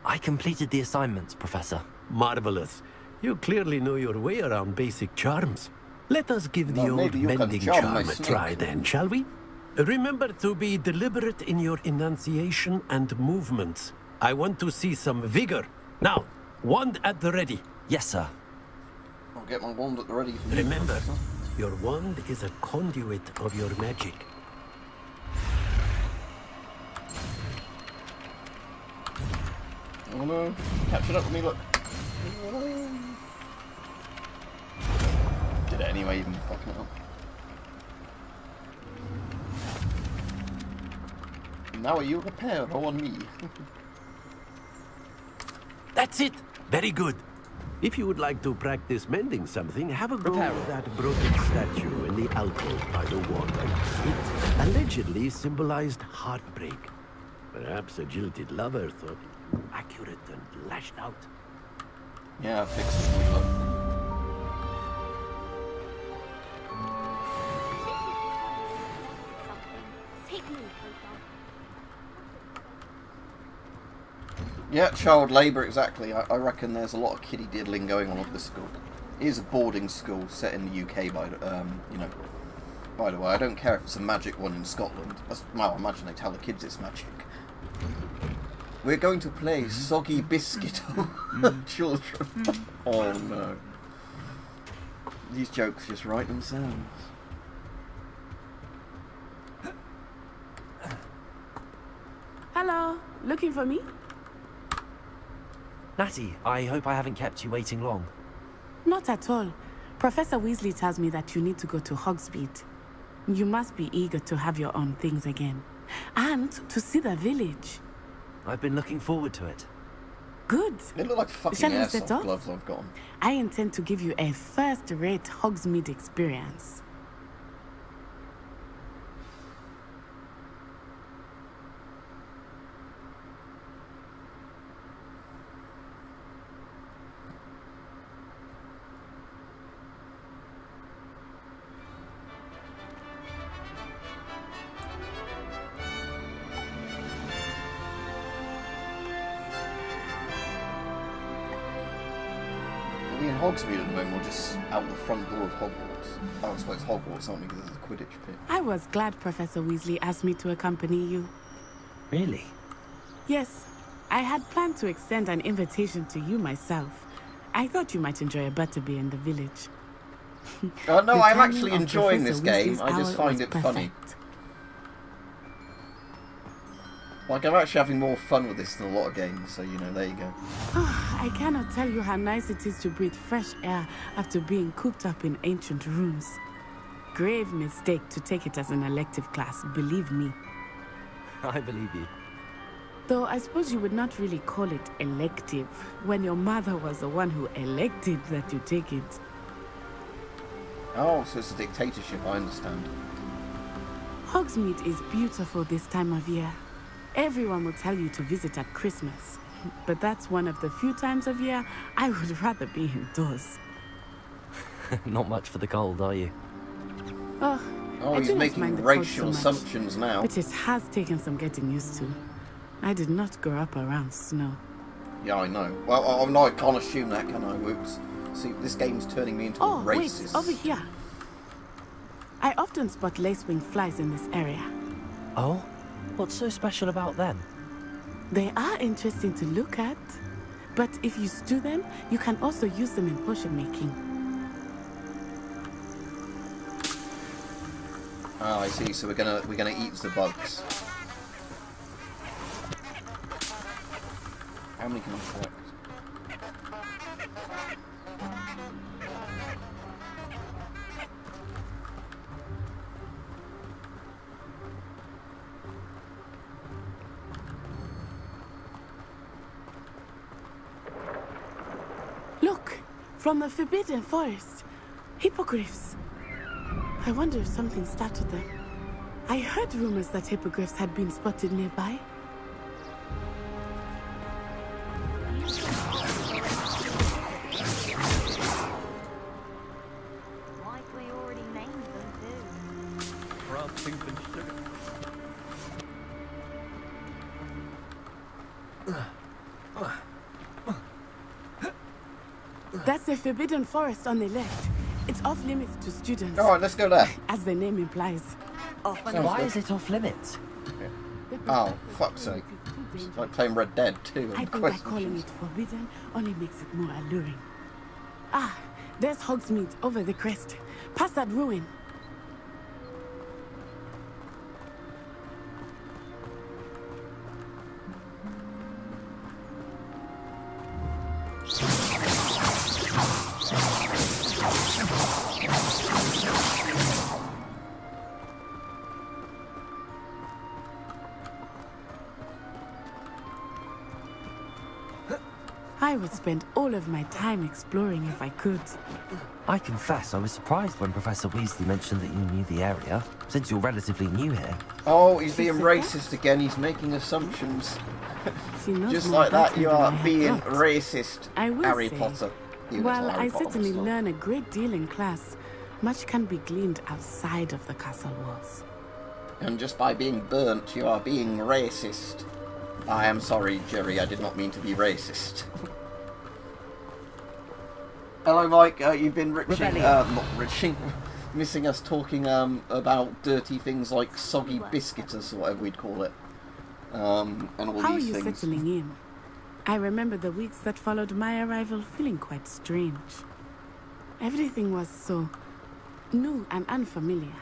I completed the assignments, Professor. Marvelous. You clearly know your way around basic charms. Let us give the Well, old maybe you can mending charm charm my a snake. try then, shall we? Remember to be deliberate in your enunciation and movements. I want to see some vigor. Now, wand at the ready. Yes, sir. I'll get my wand at the ready for you. Remember, Professor. your wand is a conduit of your magic. Oh no, catch it up with me, look. Did it anyway, even fucking it up. Now are you repaired on me? That's it. Very good. If you would like to practice mending something, have a go with that broken statue in the alcove by the water. It allegedly symbolized heartbreak. Perhaps a jilted lover thought it accurate and lashed out. Yeah, fix it. We love. Take me, Coco. Yeah, child labour, exactly. I reckon there's a lot of kiddie diddling going on at this school. It is a boarding school set in the UK, by the way. I don't care if it's a magic one in Scotland. Well, I imagine they tell the kids it's magic. We're going to play Soggy Biscuit on children. Oh no. These jokes just write themselves. Hello, looking for me? Natty, I hope I haven't kept you waiting long. Not at all. Professor Weasley tells me that you need to go to Hogsmeade. You must be eager to have your own things again. And to see the village. I've been looking forward to it. Good. They look like fucking Shall we set airsoft off? gloves I've got on. I intend to give you a first-rate Hogsmeade experience. Are we in Hogsmeade at the moment, or just out the front door of Hogwarts? Oh, I suppose Hogwarts, aren't we, because there's a Quidditch pit. I was glad Professor Weasley asked me to accompany you. Really? Yes, I had planned to extend an invitation to you myself. I thought you might enjoy a butterbeer in the village. No, The I'm timing actually of enjoying Professor this game. Weasley's I just hour find was it funny. perfect. Like, I'm actually having more fun with this than a lot of games, so, you know, there you go. I cannot tell you how nice it is to breathe fresh air after being cooped up in ancient rooms. Grave mistake to take it as an elective class, believe me. I believe you. Though I suppose you would not really call it elective when your mother was the one who elected that you take it. Oh, so it's a dictatorship, I understand. Hogsmeade is beautiful this time of year. Everyone will tell you to visit at Christmas. But that's one of the few times of year I would rather be indoors. Not much for the cold, are you? Oh, Oh, I he's do not making mind the cold racial so much, assumptions now. but it has taken some getting used to. I did not grow up around snow. Yeah, I know. Well, no, I can't assume that, can I? Whoops. See, this game's turning me into a Oh, wait, racist. over here. I often spot lacewing flies in this area. Oh? What's so special about them? They are interesting to look at, but if you stew them, you can also use them in potion making. Oh, I see. So we're gonna eat the bugs. How many can we collect? Look, from the Forbidden Forest. Hippogriffs. I wonder if something startled them. I heard rumors that hippogriffs had been spotted nearby. Likely already named them too. That's the Forbidden Forest on the left. It's off limits to students, All right, let's go there. as the name implies. Sounds Why good. is it off limits? Oh, fuck's sake. It's like playing Red Dead 2 I and think that calling questions. it forbidden only makes it more alluring. Ah, there's Hogsmeade over the crest. Past that ruin. I would spend all of my time exploring if I could. I confess I was surprised when Professor Weasley mentioned that you knew the area, since you're relatively new here. Oh, he's She being said racist again. He's making assumptions. She knows Just more like that, about me you than I are had being thought. racist, I will Harry say, Potter. You While little Harry I Potter certainly bastard. learn a great deal in class, much can be gleaned outside of the castle walls. And just by being burnt, you are being racist. I am sorry, Jerry. I did not mean to be racist. Hello, Mike. You've been missing us talking about dirty things like soggy biscuitus or whatever we'd call it, and all How are these you things. settling in? I remember the weeks that followed my arrival feeling quite strange. Everything was so new and unfamiliar.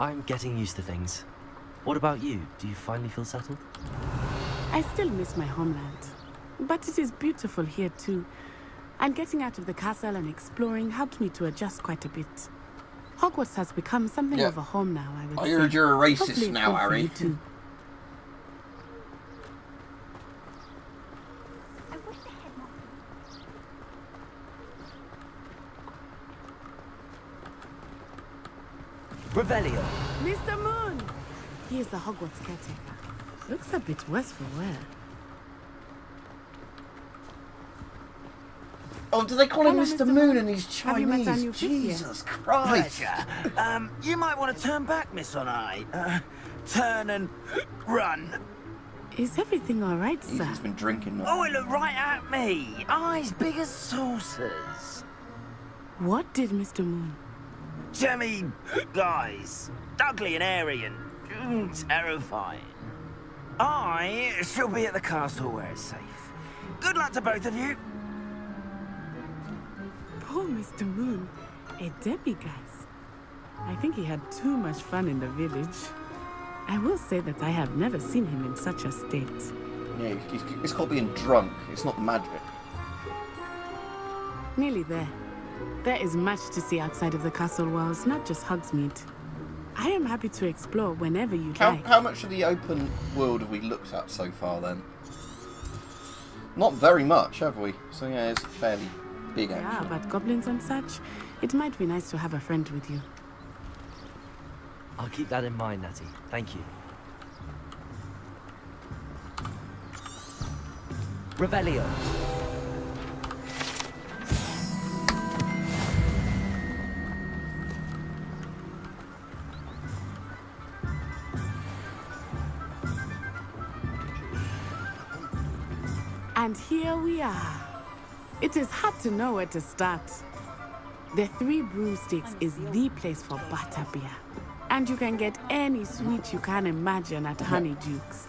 I'm getting used to things. What about you? Do you finally feel settled? I still miss my homeland. but it is beautiful here too. And getting out of the castle and exploring helped me to adjust quite a bit. Hogwarts has become something of a home now, I would say. I heard you're a racist Hopefully it's now, good for Harry. you too. I wish the headmaster... Revelio. Mr. Moon! He is the Hogwarts caretaker. Looks a bit worse for wear. Oh, do they call him Hello, Mr. Mr. Moon Moon. and he's Have you met our Chinese? new fifth year? Jesus Christ. Pleasure. You might want to turn back, Miss Onai. Turn and run. Is everything all right, sir? He's been drinking. Oh, it looked right at me. Eyes big as saucers. What did Mr. Moon? Jemmy guys. Ugly and airy and terrifying. I shall be at the castle where it's safe. Good luck to both of you. Poor Mr. Moon, a demiguise. I think he had too much fun in the village. I will say that I have never seen him in such a state. Yeah, it's called being drunk. It's not magic. Nearly there. There is much to see outside of the castle walls, not just Hogsmeade. I am happy to explore whenever you'd like. How much of the open world have we looked at so far, then? Not very much, have we? So yeah, it's fairly big, Yeah, actually. but goblins and such, it might be nice to have a friend with you. I'll keep that in mind, Natty. Thank you. Revelio. And here we are. It is hard to know where to start. The Three Broomsticks is the place for butterbeer. And you can get any sweet you can imagine at Honeyduke's.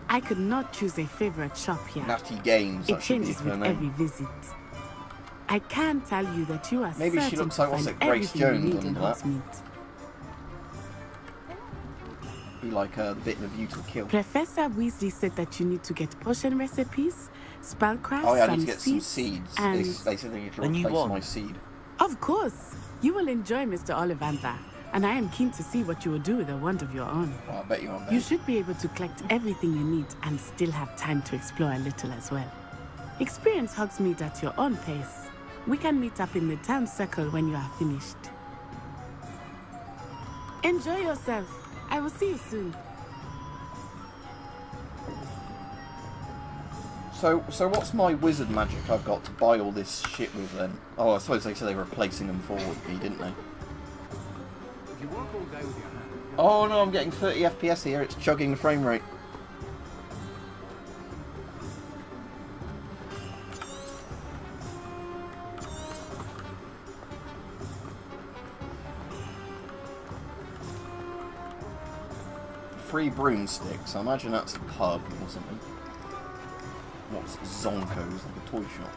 I could not choose a favorite shop here. Natty Games, It that should be changes her with name. every visit. I can tell you that you are Maybe she certain looks to like, what's find it, Grace everything you Jones need in under that. Hogsmeade. Be like the bit of View to a Kill. Professor Weasley said that you need to get potion recipes, spellcrafts, Oh yeah, I some need to get some seeds, seeds. and... They said they need to A new replace one. my seed. Of course! You will enjoy Mr. Ollivander, and I am keen to see what you will do with a wand of your own. Oh, I bet you are. You should be able to collect everything you need and still have time to explore a little as well. Experience Hogsmeade at your own pace. We can meet up in the town circle when you are finished. Enjoy yourself. I will see you soon. So what's my wizard magic I've got to buy all this shit with then? Oh, I suppose they said they were replacing them for me, didn't they? Oh no, I'm getting 30 FPS here. It's chugging the frame rate. Free broomsticks. I imagine that's a pub or something. What's Zonko's, like a toy shop.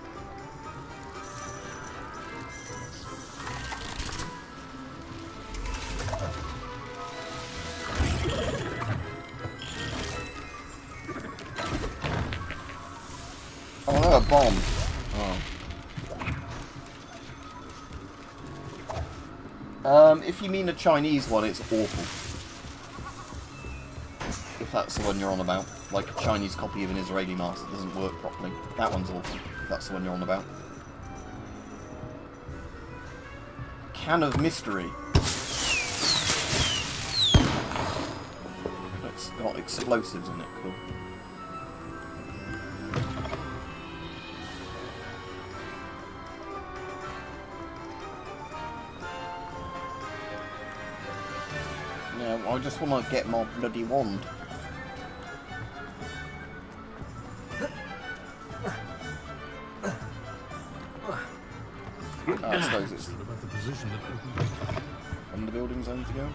Oh, no, a bomb. Oh. If you mean a Chinese one, it's awful. If that's the one you're on about. Like a Chinese copy of an Israeli mask that doesn't work properly. That one's awful, if that's the one you're on about. Can of Mystery. It's got explosives in it, cool. Yeah, I just want to get my bloody wand. I suppose it's on the building zone to go.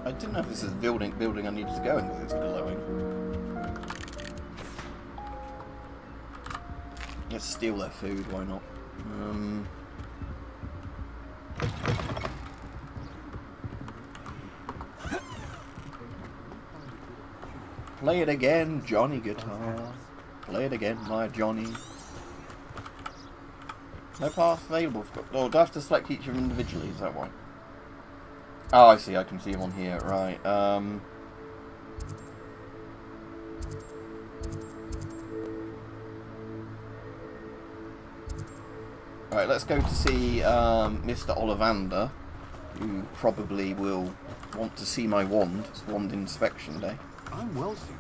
I didn't know if this is the building I needed to go in because it's glowing. Just steal their food, why not? Play it again, Johnny Guitar. Play it again, my Johnny. No path available. Oh, do I have to select each of them individually? Is that why? Oh, I see. I can see them on here. Right. Right, let's go to see Mr. Ollivander, who probably will want to see my wand. It's wand inspection day. I'm well suited.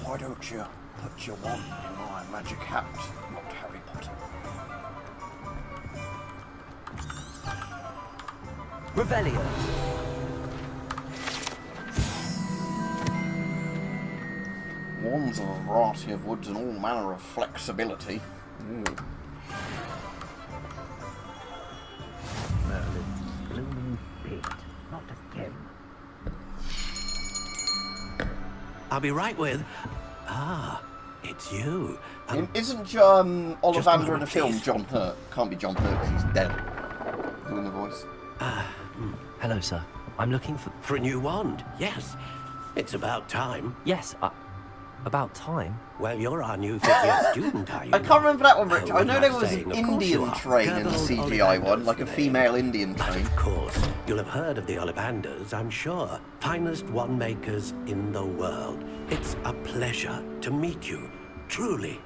Why don't you put your wand in my magic hat, not Harry Potter? Revelio. Wands of a variety of woods and all manner of flexibility. Ooh. Merlin's blooming beard, not a gem. I'll be right with... Ah, it's you. Isn't Ollivander in the moment, film please. John Hurt? Can't be John Hurt because he's dead. Doing the voice. Hello, sir. I'm looking for... For a new wand, yes. It's about time. Yes, about time. Well, you're our new fifth-year student, are you? I can't remember that one, Rich. Oh, I know what there am I was saying? an Of course you Indian are. train in the Good old CGI one, Ollivander's like a the name. female Indian But train. of course, you'll have heard of the Ollivanders, I'm sure. Finest wand makers in the world. It's a pleasure to meet you, truly.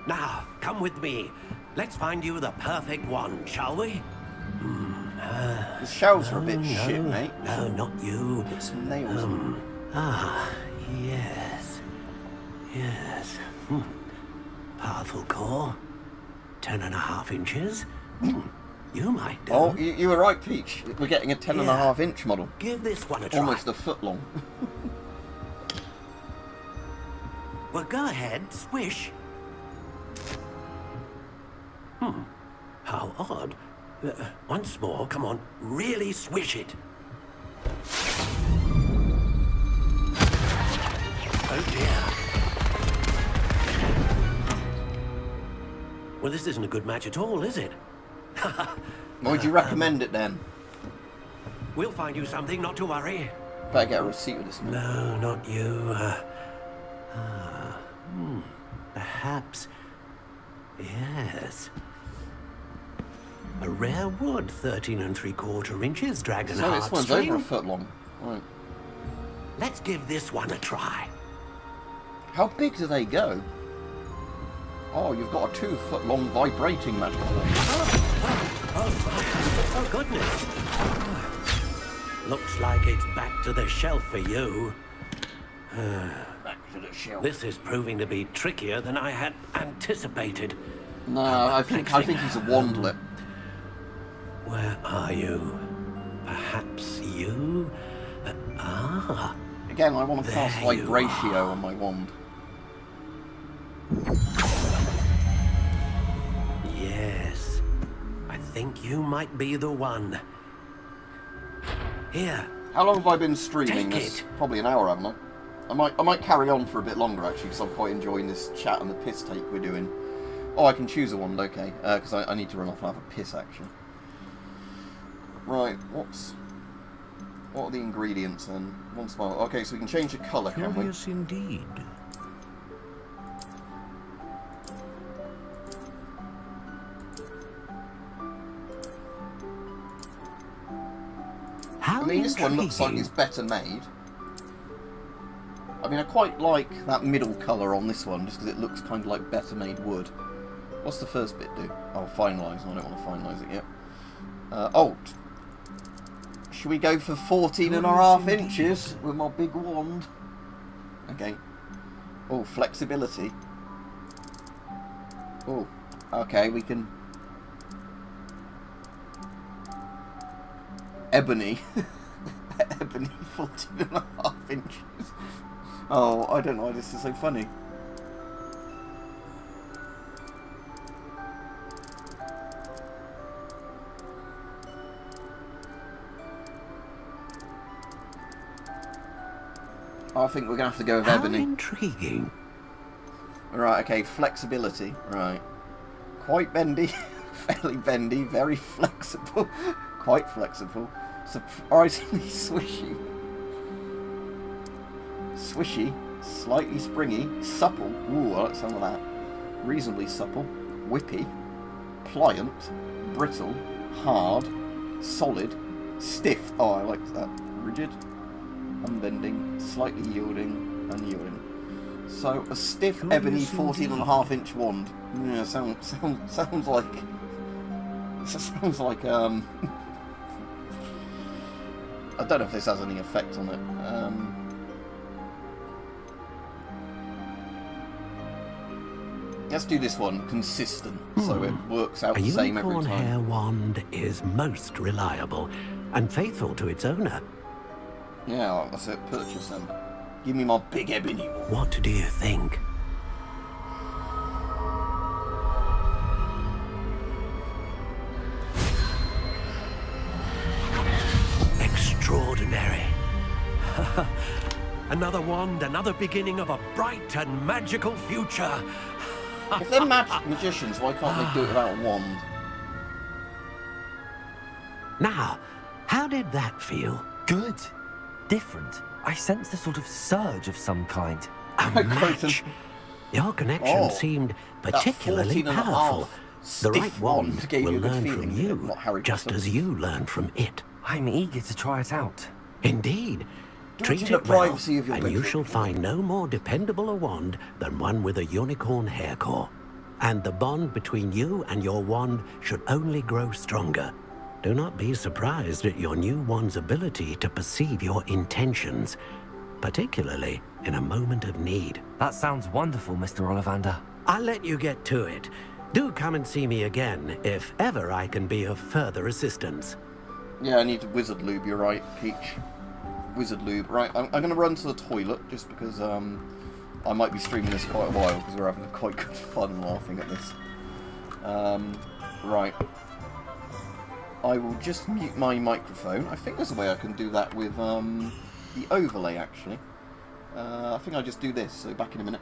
Now, come with me. Let's find you the perfect wand, shall we? The shelves are a bit no, shit, mate. No, not you. Put some nails in them. Ah, yes. Yes. Powerful core. 10.5 inches. You might do. Oh, you were right, Peach. We're getting a 10.5 inch model. Give this one a try. Almost a foot long. Well, go ahead, swish. How odd. Once more, come on, really swish it. Oh dear. Well, this isn't a good match at all, is it? Would you recommend it then? We'll find you something, not to worry. Better get a receipt of this one. No, not you. Perhaps. Yes. A rare wood, 13 3/4 inches, dragon So this one's heartstring. over a foot long. Right. Let's give this one a try. How big do they go? Oh, you've got a 2 foot long vibrating magic wand. Oh, goodness. Looks like it's back to the shelf for you. Back to the shelf. This is proving to be trickier than I had anticipated. No, I think he's a wandlet. Where are you? Perhaps you? Again, I want to cast There you vibratio are. on my wand. Yes. I think you might be the one. Here. How long have I been streaming Take this? it. Probably an hour, haven't I? I might carry on for a bit longer actually, because I'm quite enjoying this chat and the piss take we're doing. Oh, I can choose a wand, okay, because I need to run off and have a piss action. Right, what are the ingredients then? One smile. Okay, so we can change the colour, can we? Curious indeed. How I mean, this one looks like intriguing. it's better made. I mean, I quite like that middle colour on this one, just because it looks kind of like better made wood. What's the first bit do? Oh, finalise. I don't want to finalise it yet. Should we go for 14.5 inches with my big wand? Okay. Oh, flexibility. Oh, okay, we can... Ebony. Ebony, 14.5 inches. Oh, I don't know why this is so funny. I think we're going to have to go with How ebony. intriguing. Right, okay, flexibility. Right. Quite bendy, fairly bendy, very flexible, quite flexible, surprisingly swishy. Swishy, slightly springy, supple. Ooh, I like some of that. Reasonably supple, whippy, pliant, brittle, hard, solid, stiff. Oh, I like that. Rigid, unbending, slightly yielding, unyielding. So a stiff ebony 14.5-inch wand. Yeah, sounds like I don't know if this has any effect on it. Let's do this one consistent, so it works out A the same every unicorn time. hair wand is most reliable and faithful to its owner. Yeah, that's it. Purchase them. Give me my big ebony one. What do you think? Extraordinary. Another wand, another beginning of a bright and magical future. If they're magicians, why can't they do it without a wand? Now, how did that feel? Good. Different. I sensed a sort of surge of some kind. A match. Your connection seemed particularly 14.5 powerful. The stiff right wand gave will you a good learn feeling, from didn't it? you, Not Harry just Potter. as you learn from it. I'm eager to try it out. Indeed. Do it Treat in it the well, privacy of your and you bedroom. shall find no more dependable a wand than one with a unicorn hair core. And the bond between you and your wand should only grow stronger. Do not be surprised at your new wand's ability to perceive your intentions, particularly in a moment of need. That sounds wonderful, Mr. Ollivander. I'll let you get to it. Do come and see me again if ever I can be of further assistance. Yeah, I need wizard lube, you're right, Peach. Wizard lube. Right, I'm going to run to the toilet just because I might be streaming this quite a while because we're having quite good fun laughing at this. Right. I will just mute my microphone. I think there's a way I can do that with the overlay, actually. I think I'll just do this, so back in a minute.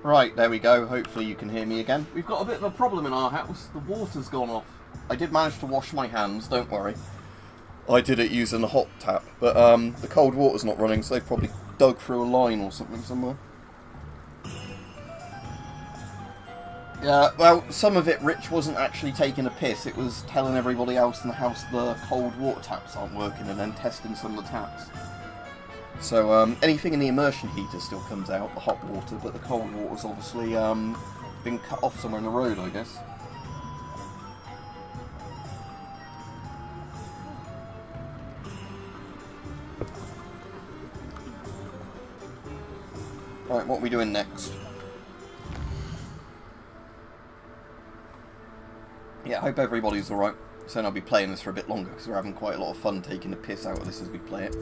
Right, there we go. Hopefully you can hear me again. We've got a bit of a problem in our house. The water's gone off. I did manage to wash my hands, don't worry. I did it using the hot tap, but the cold water's not running, so they've probably dug through a line or something somewhere. Yeah, well, some of it, Rich wasn't actually taking a piss. It was telling everybody else in the house the cold water taps aren't working and then testing some of the taps. So anything in the immersion heater still comes out, the hot water, but the cold water's obviously been cut off somewhere in the road, I guess. Right, what are we doing next? Yeah, I hope everybody's alright. So I'll be playing this for a bit longer because we're having quite a lot of fun taking the piss out of this as we play it.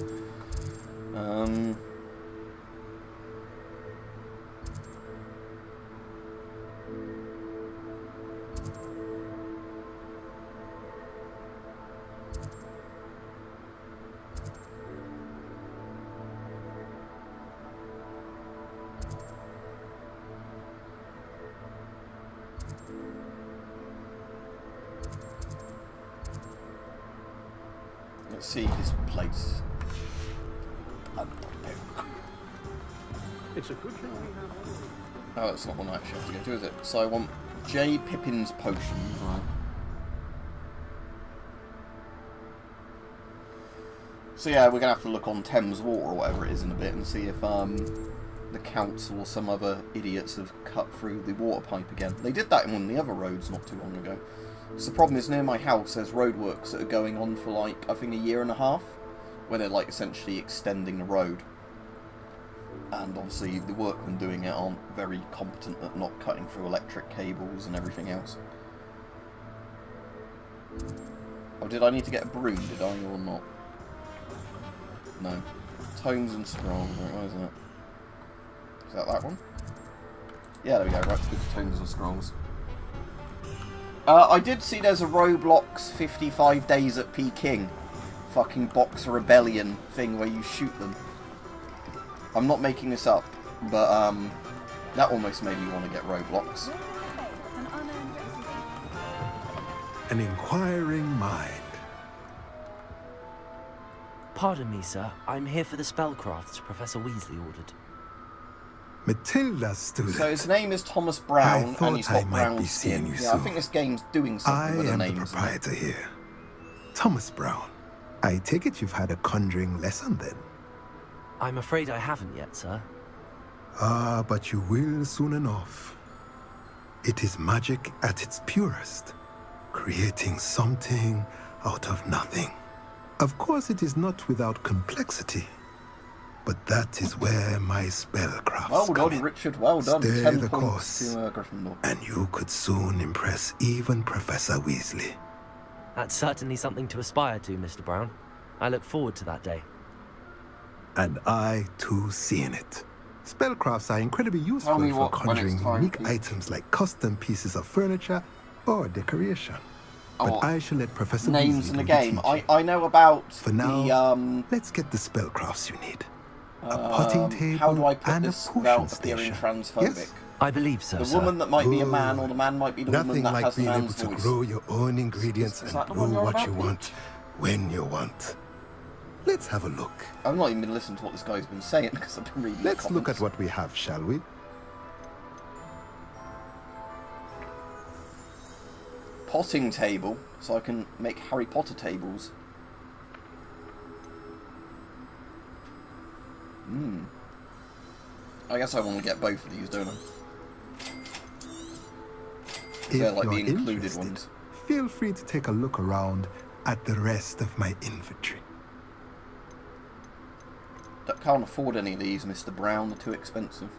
Let's see this place. It's a good thing we have. Oh, that's not one I actually have to go to, is it? So I want J. Pippin's potion. Right. So yeah, we're going to have to look on Thames Water or whatever it is in a bit and see if the council or some other idiots have cut through the water pipe again. They did that in one of the other roads not too long ago. So the problem is near my house there's roadworks that are going on for like, I think, a year and a half, where they're like essentially extending the road. And obviously the workmen doing it aren't very competent at not cutting through electric cables and everything else. Oh, did I need to get a broom, did I, or not? No. Tomes and Scrolls, right, where is it? Is that one? Yeah, there we go, right, let's go to Tomes and Scrolls. I did see there's a Roblox 55 Days at Peking fucking Boxer Rebellion thing where you shoot them. I'm not making this up, but that almost made me want to get Roblox. An inquiring mind. Pardon me, sir. I'm here for the spellcrafts Professor Weasley ordered. Matilda's student. So his name is Thomas Brown, and he's got brown skin. Yeah, I think this game's doing something with the names. I am the proprietor here. Thomas Brown. I take it you've had a conjuring lesson then? I'm afraid I haven't yet, sir. Ah, but you will soon enough. It is magic at its purest, creating something out of nothing. Of course, it is not without complexity, but that is where my spellcrafts Well done, come in. Richard, well done. Stay 10 the points course, to Gryffindor. and you could soon impress even Professor Weasley. That's certainly something to aspire to, Mr. Brown. I look forward to that day. And I, too, see in it. Spellcrafts are incredibly useful me for what, when it's conjuring time, unique please. items like custom pieces of furniture or decoration. But Oh, I shall let Professor names Weasley in the do game. teaching. I know about For now, the let's get the spellcrafts you need. A potting table how do I put and this a potion without appearing station. transphobic? Yes? I believe so, The sir. woman that might be a man, or the man might be the woman Nothing that like has the being able man's to voice. grow your own ingredients Is and that the grow one you're what about, you Pete? want, when you want. Let's have a look. I've not even been listening to what this guy's been saying because I've been reading the Let's look at comments. what we have, shall we? Potting table, so I can make Harry Potter tables. I guess I want to get both of these, don't I? They're like the you're included interested, ones. feel free to take a look around at the rest of my inventory. Can't afford any of these, Mr. Brown. They're too expensive.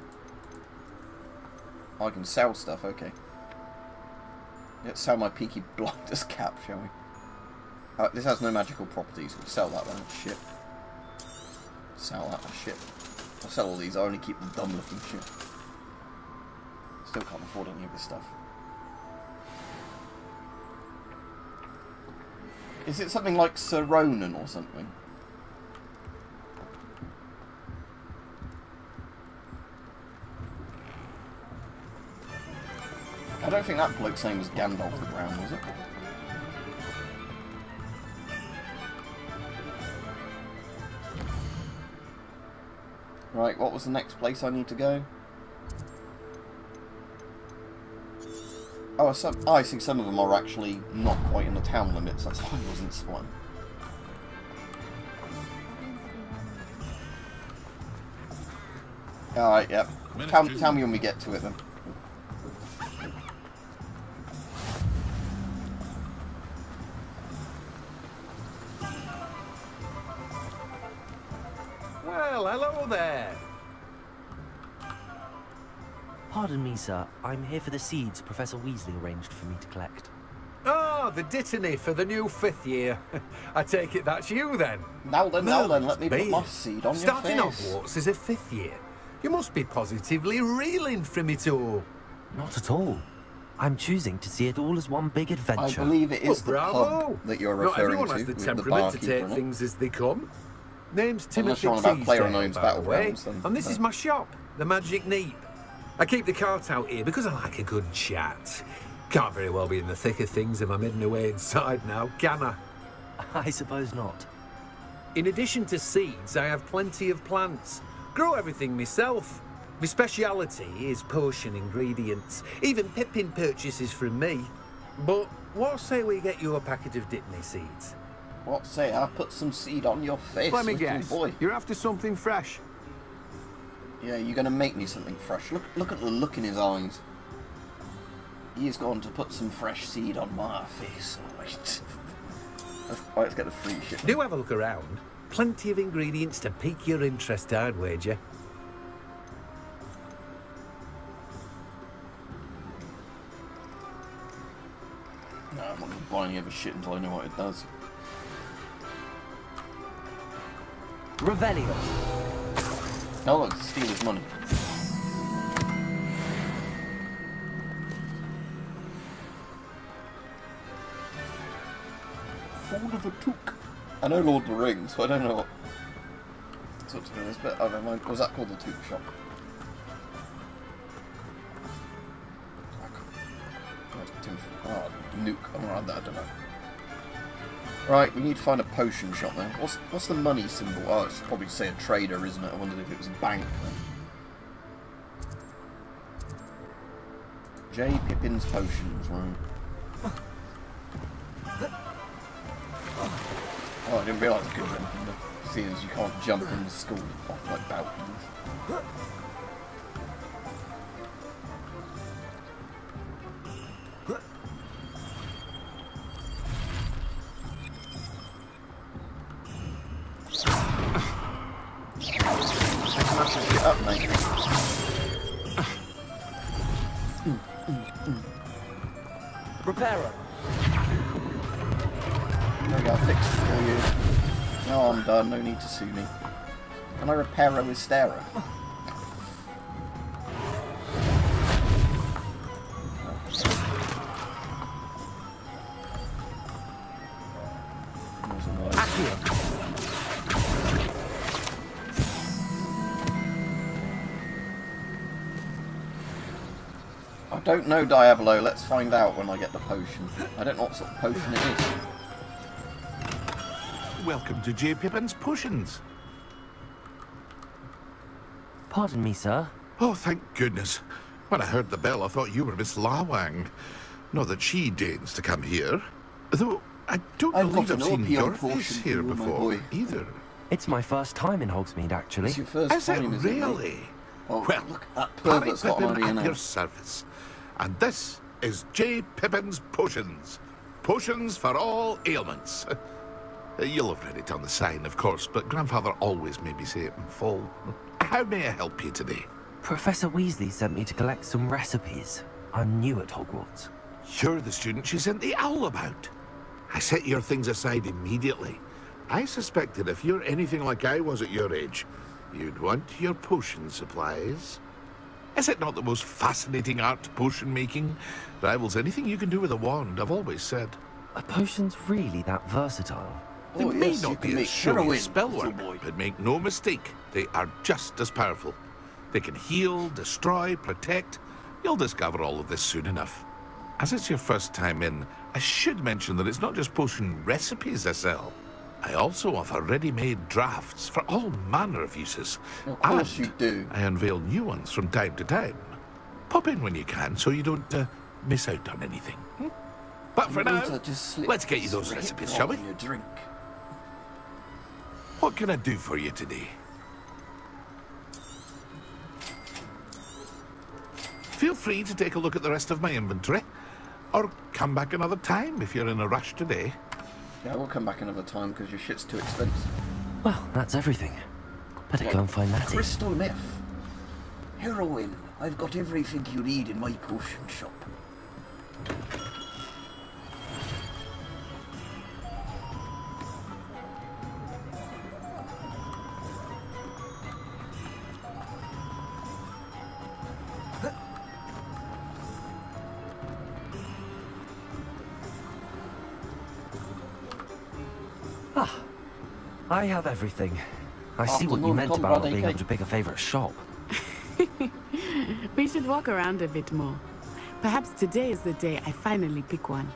I can sell stuff, okay. Let's sell my Peaky Blinders cap, shall we? This has no magical properties. We'll sell that then. Shit. Sell that. Shit. I'll sell all these. I only keep the dumb looking shit. Still can't afford any of this stuff. Is it something like Sir Ronan or something? I don't think that bloke's name was Gandalf the Brown, was it? Right, what was the next place I need to go? Oh, I see some of them are actually not quite in the town limits, that's why I wasn't spotting. Alright, yep. Tell me when we get to it then. Well, hello there. Pardon me, sir. I'm here for the seeds Professor Weasley arranged for me to collect. Oh, the dittany for the new 5th year. I take it that's you then. Now then, let me put my seed on your face. Starting Hogwarts as a 5th year. You must be positively reeling from it all. Not at all. I'm choosing to see it all as one big adventure. I believe it is the bravo. pub that you're Not referring everyone to. has the with temperament to barkeeper take in it. things as they come. Name's Unless Timothy you're on about Teasdale, PlayerUnknown's by the way. Battlegrounds, then And this no. is my shop, the Magic Neep. I keep the cart out here because I like a good chat. Can't very well be in the thick of things if I'm hidden away inside now, can I? I suppose not. In addition to seeds, I have plenty of plants. Grow everything myself. My speciality is potion ingredients. Even Pippin purchases from me. But what say we get you a packet of Dittany seeds? What say I put some seed on your face, Let me little guess. boy? You're after something fresh. Yeah, you're gonna make me something fresh. Look at the look in his eyes. He's going to put some fresh seed on my face. Alright. Let's get the free shit. Do have a look around. Plenty of ingredients to pique your interest, I'd wager. No, I'm not gonna buy any other shit until I know what it does. Revelio. Oh look, steal his money. Fold of a took. I know Lord of the Rings, so I don't know what. What's to do this bit? Oh, never mind. Was that called the Took Shop? Oh, Nuke. I'm around that. I don't know. Right, we need to find a potion shop then. What's the money symbol? Oh, it's probably say a trader, isn't it? I wondered if it was a bank then. J. Pippin's Potions, right. Oh, I didn't realise I could jump in the... Seeing as you can't jump in the school off like balconies. Get up, mate. Reparo. There we go, I'll fix it for you. No, I'm done, no need to sue me. Can I repair a Wistera? I don't know, Diablo. Let's find out when I get the potion. I don't know what sort of potion it is. Welcome to J. Pippin's Potions. Pardon me, sir. Oh, thank goodness. When I heard the bell, I thought you were Miss Lawang. Not that she deigns to come here. Though I don't believe I've seen your face here before, either. It's my first time in Hogsmeade, actually. It's your first Is it time, isn't it? really? Oh, Well, look, that Harry pervert's got Pippin money in at it. your service. And this is J. Pippin's Potions. Potions for all ailments. You'll have read it on the sign, of course, but Grandfather always made me say it in full. How may I help you today? Professor Weasley sent me to collect some recipes. I'm new at Hogwarts. You're the student she sent the owl about. I set your things aside immediately. I suspected if you're anything like I was at your age, you'd want your potion supplies. Is it not the most fascinating art, potion making? Rivals anything you can do with a wand, I've always said. Are potions really that versatile? They Oh, may yes, you not can be make as showy heroin, as spell little work, boy. but make no mistake, they are just as powerful. They can heal, destroy, protect. You'll discover all of this soon enough. As it's your first time in, I should mention that it's not just potion recipes I sell. I also offer ready-made drafts for all manner of uses. Of course And you do. I unveil new ones from time to time. Pop in when you can so you don't miss out on anything. But for now, let's get you those recipes, shall we? Your drink. What can I do for you today? Feel free to take a look at the rest of my inventory, or come back another time if you're in a rush today. Yeah, we'll come back another time because your shit's too expensive. Well, that's everything. Better go and find Matty. Crystal Myth. Heroin. I've got everything you need in my potion shop. I have everything. I see what you meant about not being able to pick a favourite shop. We should walk around a bit more. Perhaps today is the day I finally pick one.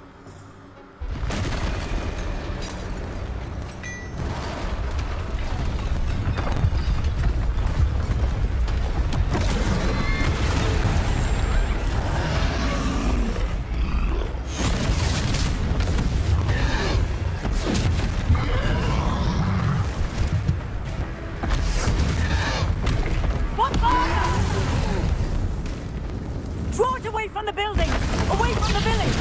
Draw it away from the building! Away from the village!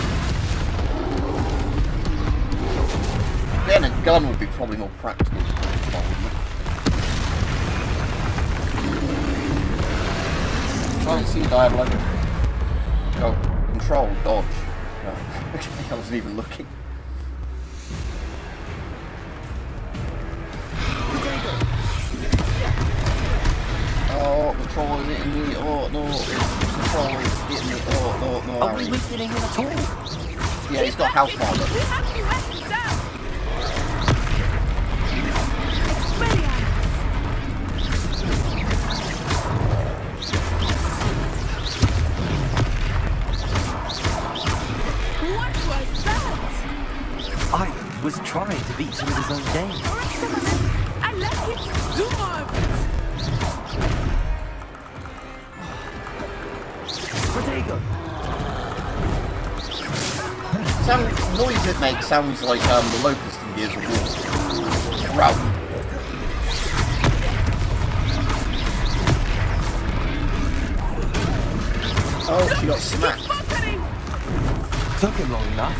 Then a gun would be probably more practical. Try and see dialogue. Oh, control, dodge. No, I wasn't even looking. Oh, the troll is hitting me. Oh no, the troll is hitting me. Oh no, Are we weakening him at all? Yeah, he's got health bar. We have to let him down! What was that? I was trying to beat him with his own game. I let him do more of it! Protego! Sound noise it makes sounds like the locust in Gears of War. Row. Oh, she got smacked. Took him long enough.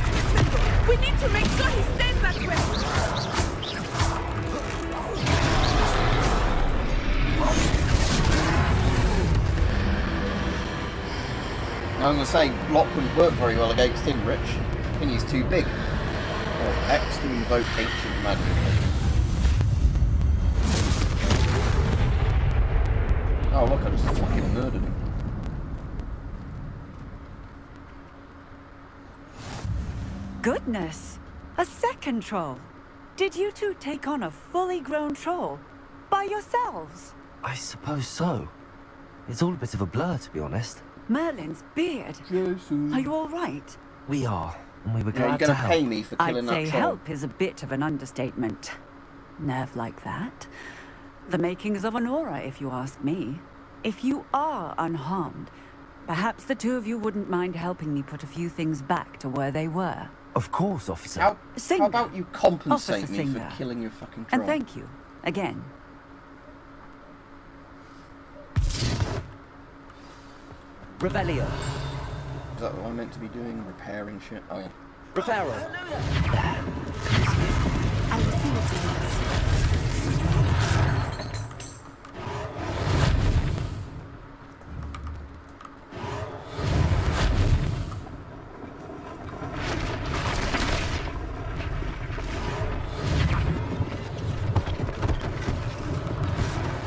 We need to make sure he stays that way. I was going to say, block wouldn't work very well against him, Rich. I think he's too big. Or X to invoke ancient magic. Oh look, I just fucking murdered him. Goodness! A second troll! Did you two take on a fully grown troll? By yourselves? I suppose so. It's all a bit of a blur, to be honest. Merlin's beard. Are you all right? We are, and we were Yeah, you're glad going to to pay help. me for I'd killing say that troll. help is a bit of an understatement. Nerve like that? The makings of an aura, if you ask me. If you are unharmed, perhaps the two of you wouldn't mind helping me put a few things back to where they were. Of course, officer. How Singer. about you compensate Officer me Singer. for killing your fucking troll? And thank you, again. Revelio. Is that what I'm meant to be doing? Repairing shit? Oh yeah. Reparo. I will see what he wants.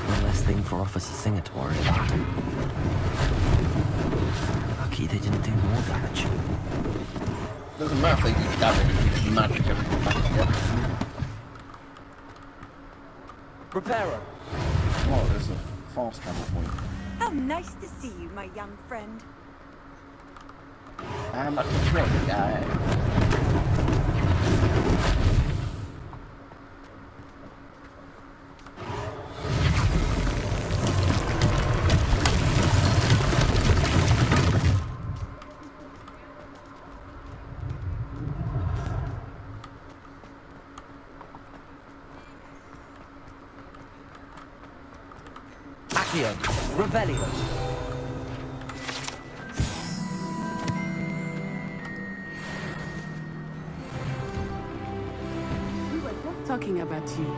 One less thing for Officer Singer to worry about. Lucky they didn't do more damage. Doesn't matter if they do damage, it's magic everything back together. Reparo. Oh, there's a fast travel point. How nice to see you, my young friend. I'm a drunk guy. Accio. Revelio. We were just talking about you.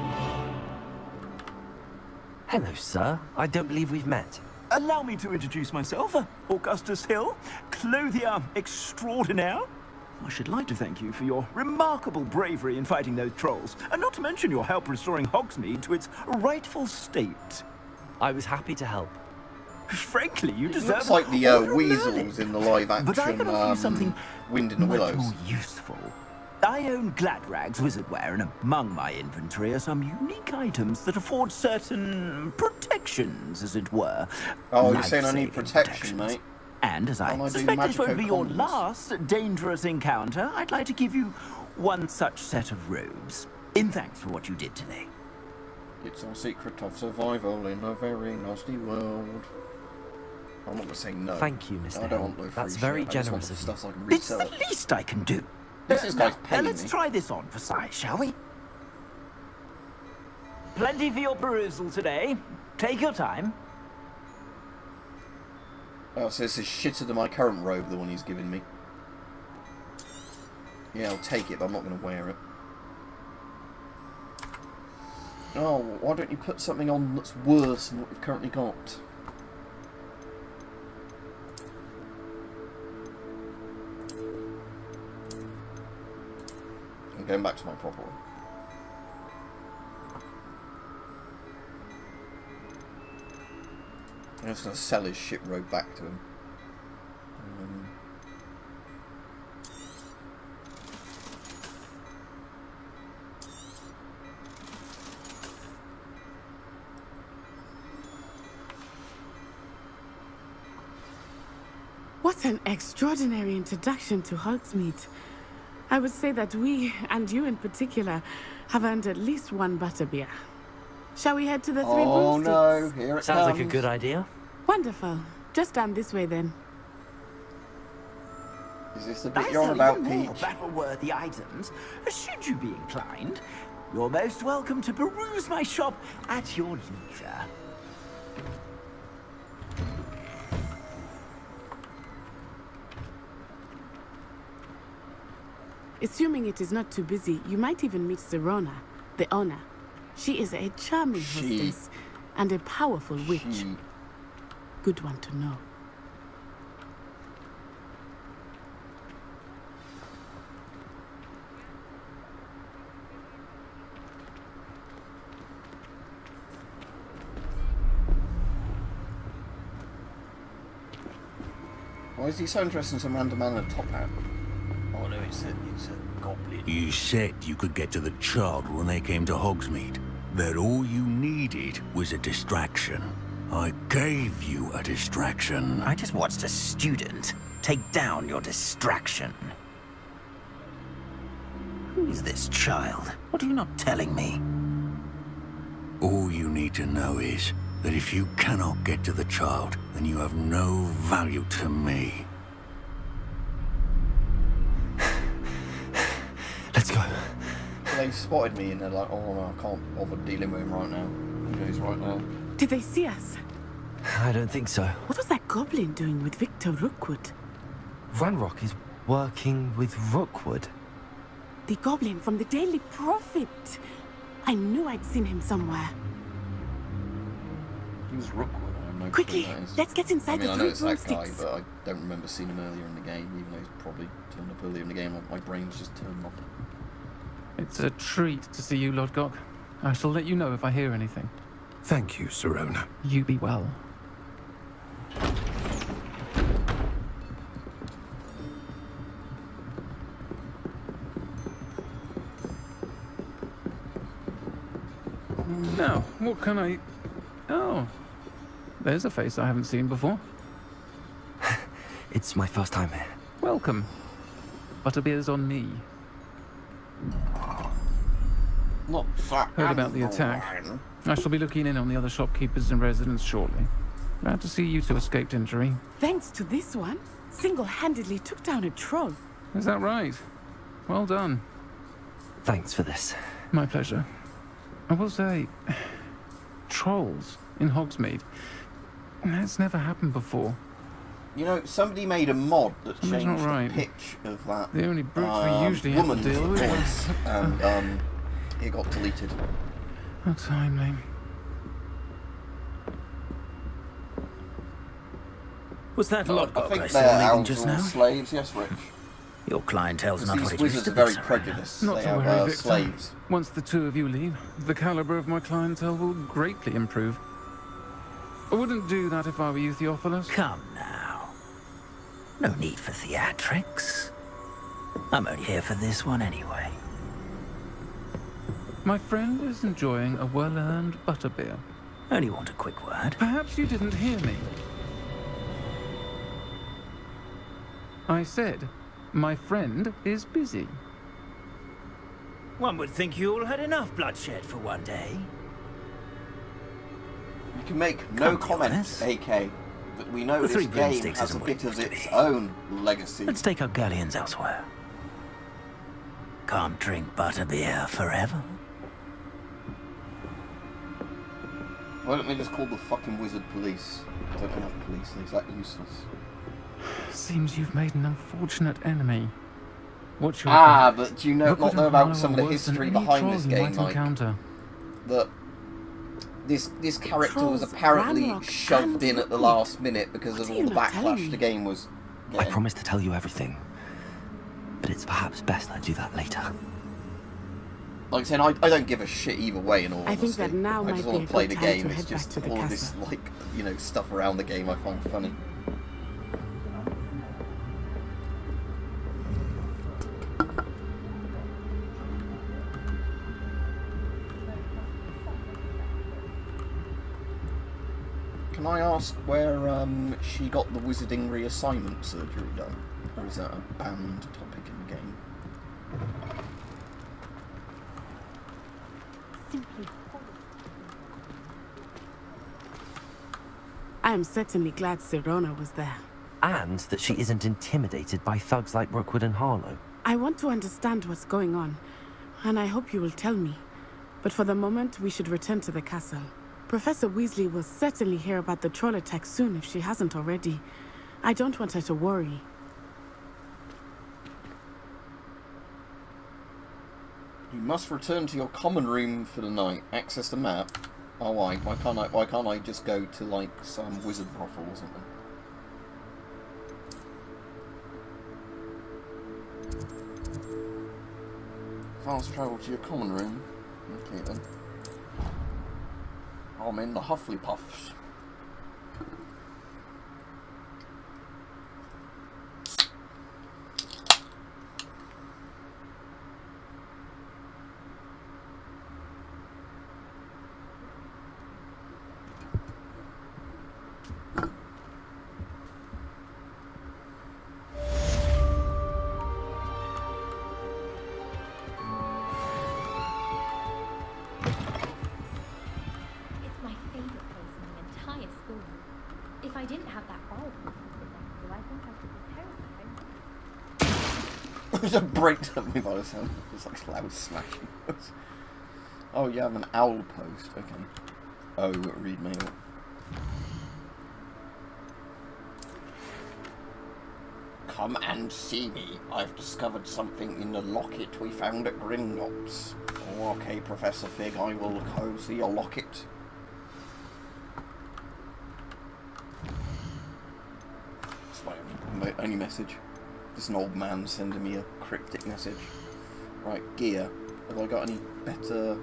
Hello, sir. I don't believe we've met. Allow me to introduce myself, Augustus Hill, clothier extraordinaire. I should like to thank you for your remarkable bravery in fighting those trolls, and not to mention your help restoring Hogsmeade to its rightful state. I was happy to help. Frankly, you It deserve looks like the all your weasels learning. in the live But I action can offer you something Wind in the much Willows. more useful. I own Gladrag's wizardware, and among my inventory are some unique items that afford certain protections, as it were. Oh, you're saying I need Life-saving protection, protections. mate? And as Can't I I do suspect this won't magico be your condoms? last dangerous encounter, I'd like to give you one such set of robes, in thanks for what you did today. It's our secret of survival in a very nasty world. I'm not going to say no. Thank you, Mr. I don't Hill. want no free That's shit. very I just want generous the of you. stuff so I can It's resell the it. least I can do. This is guy's Now, paying let's me. try this on for size, shall we? Plenty for your perusal today. Take your time. Oh, so this is shitter than my current robe, the one he's giving me. Yeah, I'll take it, but I'm not going to wear it. Oh, why don't you put something on that's worse than what you've currently got? I'm going back to my proper one. I'm just going to sell his shit robe back to him. What an extraordinary introduction to Hogsmeade. I would say that we, and you in particular, have earned at least one butterbeer. Shall we head to the Three Oh Broomsticks? no, here it Sounds comes. like a good idea. Wonderful. Just down this way then. Is this the bit I you're on sell about, even more Peach? battle-worthy items. Should you be inclined, you're most welcome to peruse my shop at your leisure. Assuming it is not too busy, you might even meet Serona, the owner. She is a charming hostess and a powerful witch. Good one to know. Why is he so interested in some random man in a top hat? Oh no, it's a goblin. You said you could get to the child when they came to Hogsmeade. That all you needed was a distraction. I gave you a distraction. I just watched a student take down your distraction. Who is this child? What are you not telling me? All you need to know is that if you cannot get to the child, then you have no value to me. Let's go. They've spotted me and they're like, oh no, I can't bother dealing with him right now. You know, he's right there. Did they see us? I don't think so. What was that goblin doing with Victor Rookwood? Ranrock is working with Rookwood. The goblin from the Daily Prophet. I knew I'd seen him somewhere. Who's Rookwood? I have no Quickly, clue who that is. let's get inside I mean, the I Three know it's that guy, Broomsticks. but I don't remember seeing him earlier in the game, even though he's probably turned up earlier in the game. Like, my brain's just turned off. It's a treat to see you, Lord Gok. I shall let you know if I hear anything. Thank you, Serona. You be well. Now, what can I... Oh, there's a face I haven't seen before. It's my first time here. Welcome. Butterbeer's on me. Not that. Heard about the attack. I shall be looking in on the other shopkeepers and residents shortly. Glad to see you two escaped injury. Thanks to this one, single-handedly took down a troll. Is that right? Well done. Thanks for this. My pleasure. I will say, trolls in Hogsmeade. That's never happened before. You know, somebody made a mod that Something's changed not right. the pitch of that The only brutes we usually have to woman's deal with. voice, and it got deleted. How timely. Was that I Lodgok think I saw they're leaving elves just or now? slaves, yes, Rich. Your clientele's not These what it used wizards to are be, very Serena. prejudiced. Not They to have worry, Victor. slaves. Once the two of you leave, the caliber of my clientele will greatly improve. I wouldn't do that if I were you, Theophilus. Come now. No need for theatrics. I'm only here for this one anyway. My friend is enjoying a well-earned butterbeer. Only want a quick word. Perhaps you didn't hear me. I said, my friend is busy. One would think you all had enough bloodshed for one day. You can make no comment, AK, but we know The this Three game Broomsticks has a isn't what bit it of used to its be. own legacy. Let's take our galleons elsewhere. Can't drink butterbeer forever. Why don't they just call the fucking wizard police? I don't have police, is that useless? Seems you've made an unfortunate enemy. What's your but do you not know about some of the history behind this game, Mike? That this character was Trolls, apparently Ranrock, shoved in and at the last minute because of are all you the not telling backlash me? the game was I getting. promise to tell you everything. But it's perhaps best I do that later. Like I said, I don't give a shit either way in all I think honesty. that now I just might want be to a play good the time game. to It's head back just to the all this, castle. like, you know, stuff around the game I find funny. Can I ask where she got the wizarding reassignment surgery done? Or is that a banned topic in the game? I am certainly glad Sirona was there. And that she isn't intimidated by thugs like Rookwood and Harlow. I want to understand what's going on, and I hope you will tell me. But for the moment, we should return to the castle. Professor Weasley will certainly hear about the troll attack soon if she hasn't already. I don't want her to worry. You must return to your common room for the night. Access the map. Oh, why? Why can't I just go to like some wizard brothel or something? Fast travel to your common room. Okay then. I'm in the Hufflepuffs. It's my favorite place in the entire school. If I didn't have that bulb, do I think I could be terrified? There's a break me by the sound. It's like loud smashing. Oh, you have an owl post. Okay. Oh, read mail. Come and see me. I've discovered something in the locket we found at Gringotts. Oh, okay, Professor Fig, I will go see your locket. That's my only message. Just an old man sending me a cryptic message. Right, gear. Have I got any better...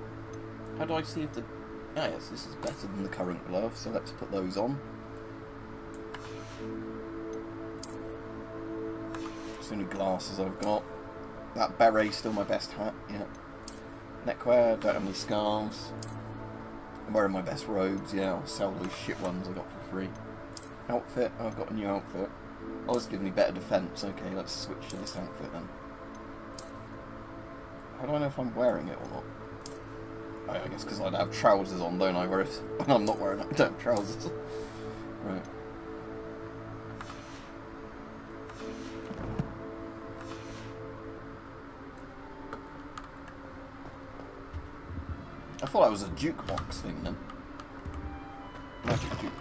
How do I see if the... Ah yes, this is better than the current glove, so let's put those on. It's the only glasses I've got. That beret's still my best hat, yeah. Neckwear, don't have any scarves. I'm wearing my best robes, yeah, I'll sell those shit ones I got for free. Outfit, I've got a new outfit. Oh, it's giving me better defense. Okay, let's switch to this outfit then. How do I know if I'm wearing it or not? Oh, I guess because I'd have trousers on, don't I? Whereas when I'm not wearing it, I don't have trousers. Right. I thought that was a jukebox thing then. Magic jukebox.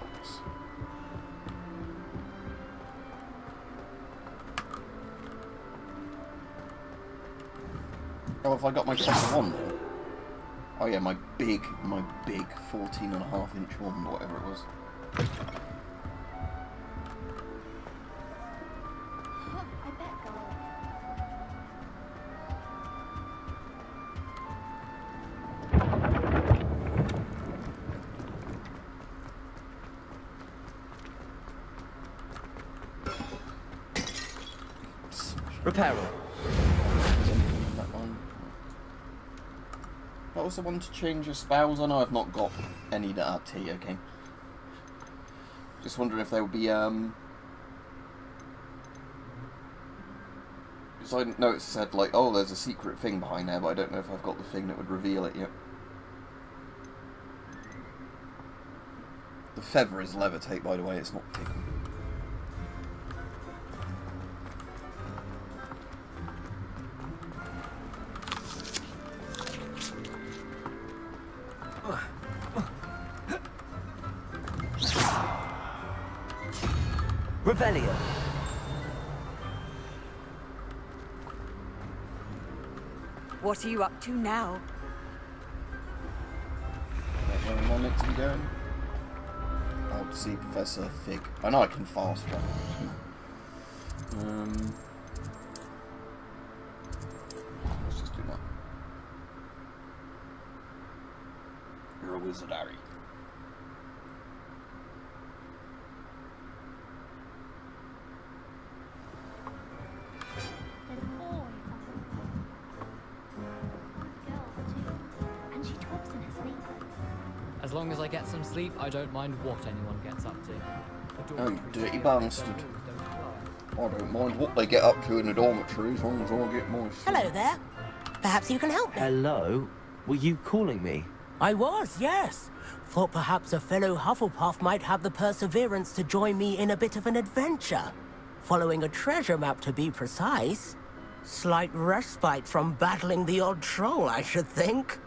Oh, have I got my Professor wand then? Oh yeah, my big 14.5-inch wand, whatever it was. Repair. That one. That was the one to change your spells. I know I've not got any that are T, okay. Just wondering if they would be, because I know it said, like, oh, there's a secret thing behind there, but I don't know if I've got the thing that would reveal it yet. The feather is levitate, by the way, it's not tickle. Revelio. What are you up to now? Where am I meant to be going? I'll see Professor Fig. I know I can fast travel. Let's just do that. You're a wizard, Harry. As long as I get some sleep, I don't mind what anyone gets up to. Oh, dirty bastard. I don't mind what they get up to in the dormitory as long as I get moist. Hello there. Perhaps you can help me. Hello? Were you calling me? I was, yes. Thought perhaps a fellow Hufflepuff might have the perseverance to join me in a bit of an adventure. Following a treasure map, to be precise. Slight respite from battling the odd troll, I should think.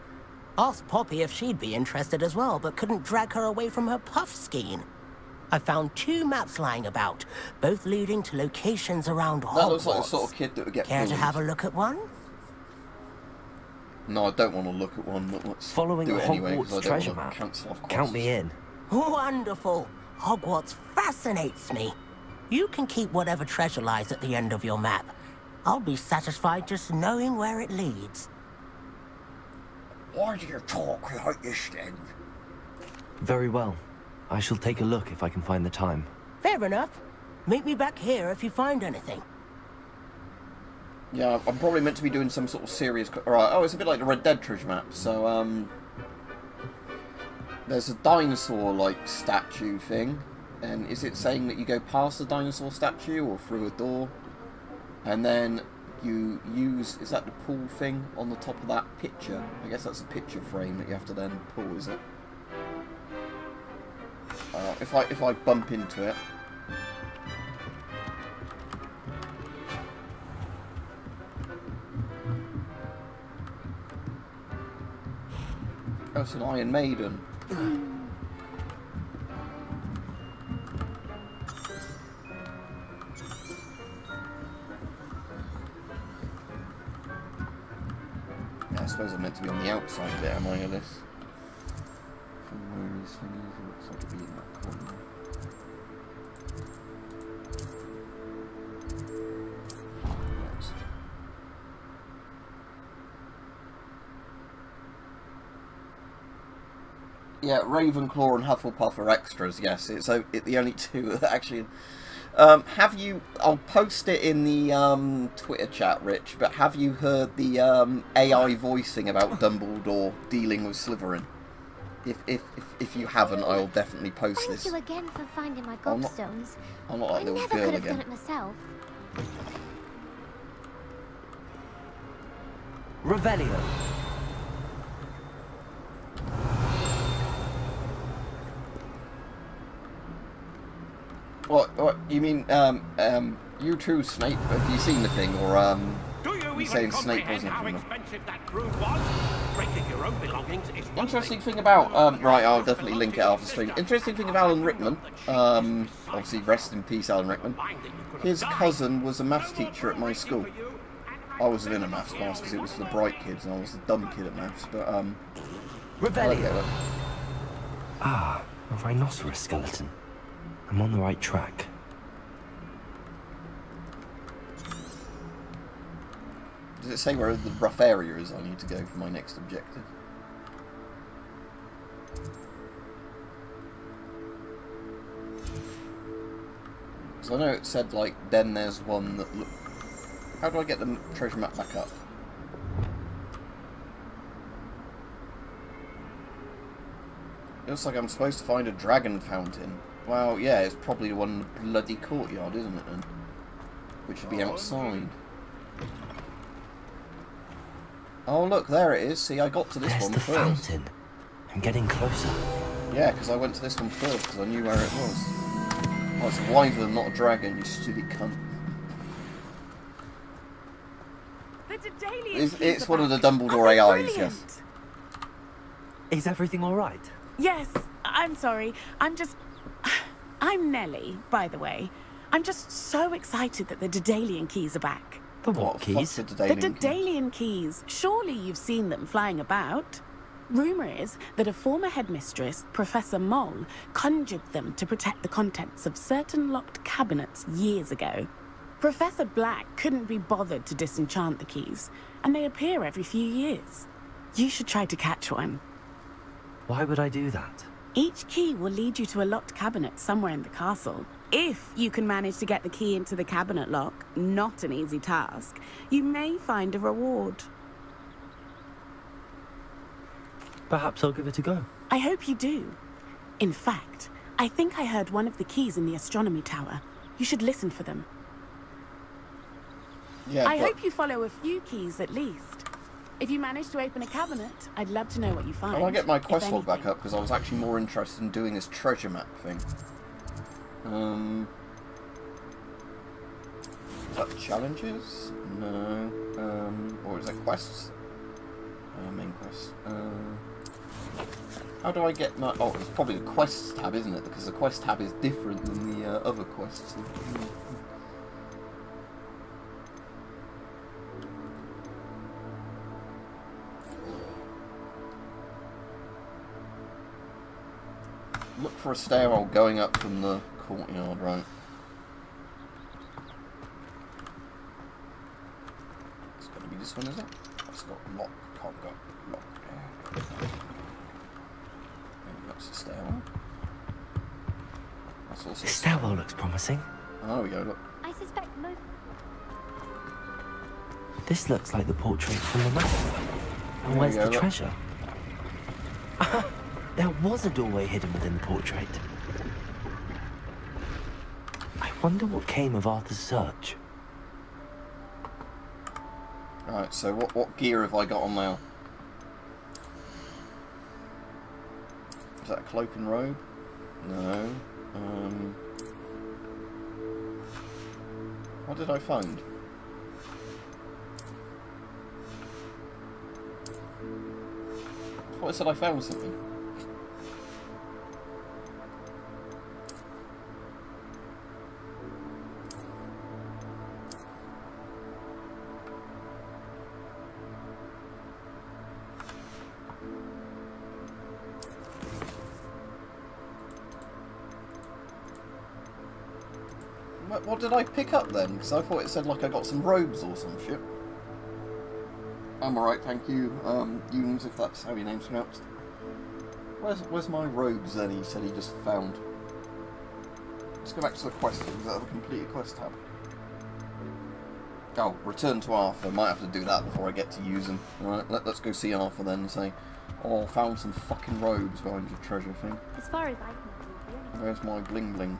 Asked Poppy if she'd be interested as well, but couldn't drag her away from her puff skein. I found 2 maps lying about, both leading to locations around Hogwarts. That looks like the sort of kid that would get Care bullied. to have a look at one? No, I don't want to look at one, but let's Following do a it anyway, Hogwarts 'cause I don't treasure want to map. cancel off Count me in. Wonderful. Hogwarts fascinates me. You can keep whatever treasure lies at the end of your map. I'll be satisfied just knowing where it leads. Why do you talk like this then? Very well. I shall take a look if I can find the time. Fair enough. Meet me back here if you find anything. Yeah, I'm probably meant to be doing some sort of serious... Alright, oh, it's a bit like the Red Dead treasure map. So, there's a dinosaur-like statue thing. And is it saying that you go past the dinosaur statue or through a door? And then you use... Is that the pull thing on the top of that picture? I guess that's a picture frame that you have to then pull, is it? If I bump into it... Oh, it's an Iron Maiden. Yeah, I suppose I'm meant to be on the outside of it, am I, Alice? From where is thingies? It looks like it'd be in that corner. Yes. Yeah, Ravenclaw and Hufflepuff are extras, yes. It's the only two that actually... have you... I'll post it in the Twitter chat, Rich, but have you heard the AI voicing about Dumbledore dealing with Slytherin? if you haven't, I'll definitely post Thank this. you again for finding my I'm not- gobstones. I'm not that I little never girl could have again. done it myself. Revelio. What? You mean, you too, Snape? Have you seen the thing, or, you saying Snape wasn't? How expensive that broom was? Breaking your own belongings is one Interesting thing about, right, I'll definitely link it after stream. Interesting thing of Alan Rickman, obviously rest in peace Alan Rickman, his cousin was a maths teacher at my school. I wasn't in a maths class because it was for the bright kids and I was the dumb kid at maths, but, Revelio. Ah, a rhinoceros skeleton. I'm on the right track. Does it say where the rough area is I need to go for my next objective? Because I know it said, like, then there's one that look. How do I get the treasure map back up? It looks like I'm supposed to find a dragon fountain. Well, yeah, it's probably the one in the bloody courtyard, isn't it, then? Which should be outside. Oh, look, there it is. See, I got to this There's one the first. fountain. I'm getting closer. Yeah, because I went to this one first, because I knew where it was. Oh, it's a wyvern, not a dragon, you stupid cunt. It's one of the Dumbledore AIs, yes. Is everything alright? Yes, I'm sorry. I'm Nellie, by the way. I'm just so excited that the Daedalian keys are back. The what keys? The The Daedalian keys. Surely you've seen them flying about. Rumour is that a former headmistress, Professor Moll, conjured them to protect the contents of certain locked cabinets years ago. Professor Black couldn't be bothered to disenchant the keys, and they appear every few years. You should try to catch one. Why would I do that? Each key will lead you to a locked cabinet somewhere in the castle. If you can manage to get the key into the cabinet lock, not an easy task, you may find a reward. Perhaps I'll give it a go. I hope you do. In fact, I think I heard one of the keys in the astronomy tower. You should listen for them. Yeah, I hope you follow a few keys at least. If you manage to open a cabinet, I'd love to know what you find. I want to get my quest if log back anything. up, because I was actually more interested in doing this treasure map thing. Is that challenges? No. Or is that quests? Main quests. How do I get my... Oh, it's probably the quests tab, isn't it? Because the quest tab is different than the other quests. Look for a stairwell going up from the courtyard, right? It's going to be this one, is it? It's got lock, can't go lock. Maybe that's the stairwell. That's also The stairwell looks promising. Oh, there we go, look. I suspect no. This looks like the portrait from the map. And There where's we go, the look. treasure? There was a doorway hidden within the portrait. I wonder what came of Arthur's search. Right, so what gear have I got on now? Is that a cloak and robe? No. What did I find? I thought I said I found something. What did I pick up then? Because I thought it said like I got some robes or some shit. I'm alright, thank you. Yunes, if that's how your name's pronounced. Where's my robes then? He said he just found. Let's go back to the quest. Is that a completed quest tab? Oh, return to Arthur. Might have to do that before I get to use him. Alright, let's go see Arthur then and say, oh, found some fucking robes behind your treasure thing. As far as I can see, Where's my bling bling?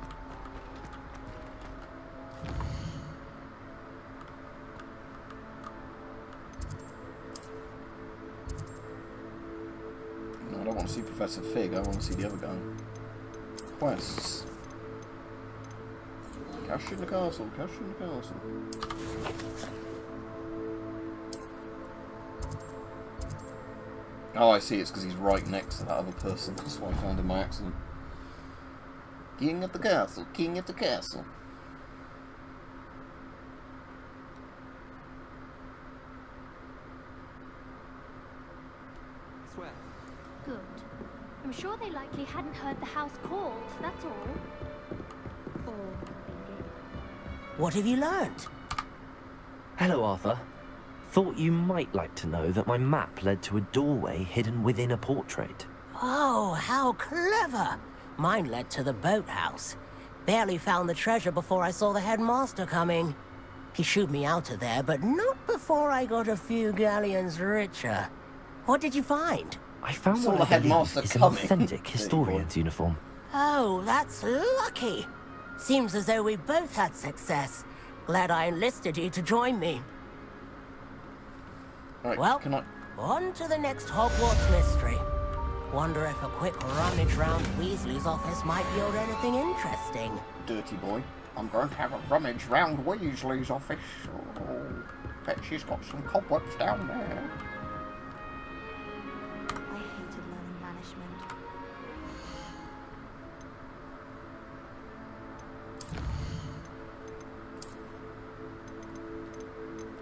No, I don't want to see Professor Fig, I want to see the other guy. Quests. Cash in the castle, cash in the castle. Oh, I see, it's because he's right next to that other person. That's why I found him by accident. King of the castle, king of the castle. Swear. Good. I'm sure they likely hadn't heard the house called, that's all. What have you learned? Hello, Arthur. Thought you might like to know that my map led to a doorway hidden within a portrait. Oh, how clever! Mine led to the boathouse. Barely found the treasure before I saw the headmaster coming. He shooed me out of there, but not before I got a few galleons richer. What did you find? I found Saw what the I believe headmaster is an coming. authentic historian's uniform. Oh, that's lucky. Seems as though we both had success. Glad I enlisted you to join me. Right, well, can I... on to the next Hogwarts mystery. Wonder if a quick rummage round Weasley's office might yield anything interesting. Dirty boy. I'm going to have a rummage round Weasley's office. Oh, bet she's got some cobwebs down there. I hated learning banishment.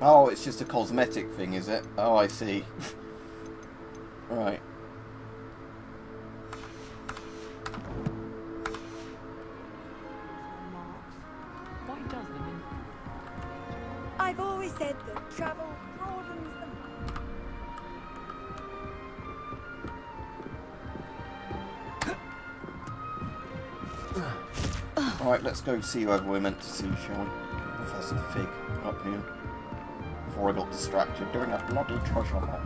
Oh, it's just a cosmetic thing, is it? Oh, I see. Right. Why does them I've always said that travel broadens the mind. Alright, let's go see whoever we're meant to see, shall we? Professor Fig, up here. Before I got distracted doing a bloody treasure map.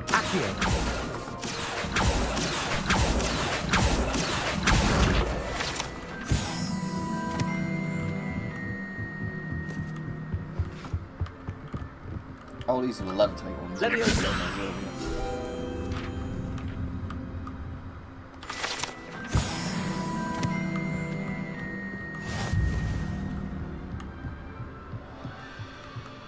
Oh, these are the levitate ones.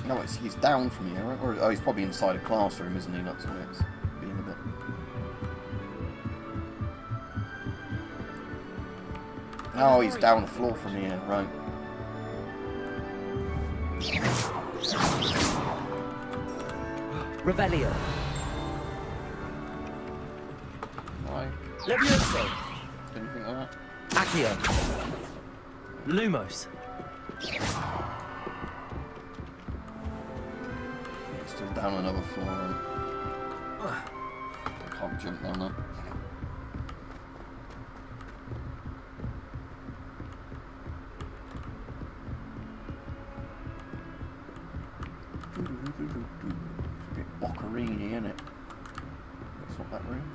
No, he's down from here, right? Or, oh, he's probably inside a classroom, isn't he? That's why it's being a bit... Oh, he's down the floor from here, right. Revelio. Why? Levioso. Anything like that? Accio. Lumos. Still down another floor, right? I can't jump down there. It's a bit boccherini, isn't it? That's not that room.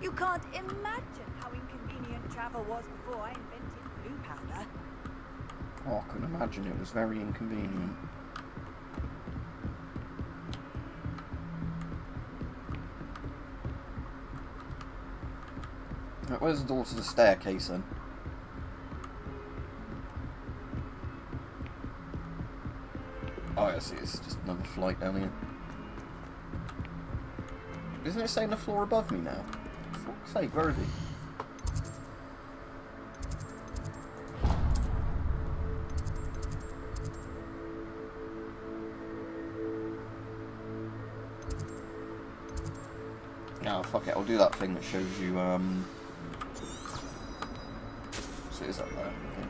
You can't imagine how inconvenient travel was before I invented blue powder. Oh, I can imagine it was very inconvenient. Right, where's the door to the staircase then? Oh, I see, it's just another flight down here. Isn't it saying the floor above me now? For fuck's sake, where is he? No, fuck it, I'll do that thing that shows you, so it is up there, okay.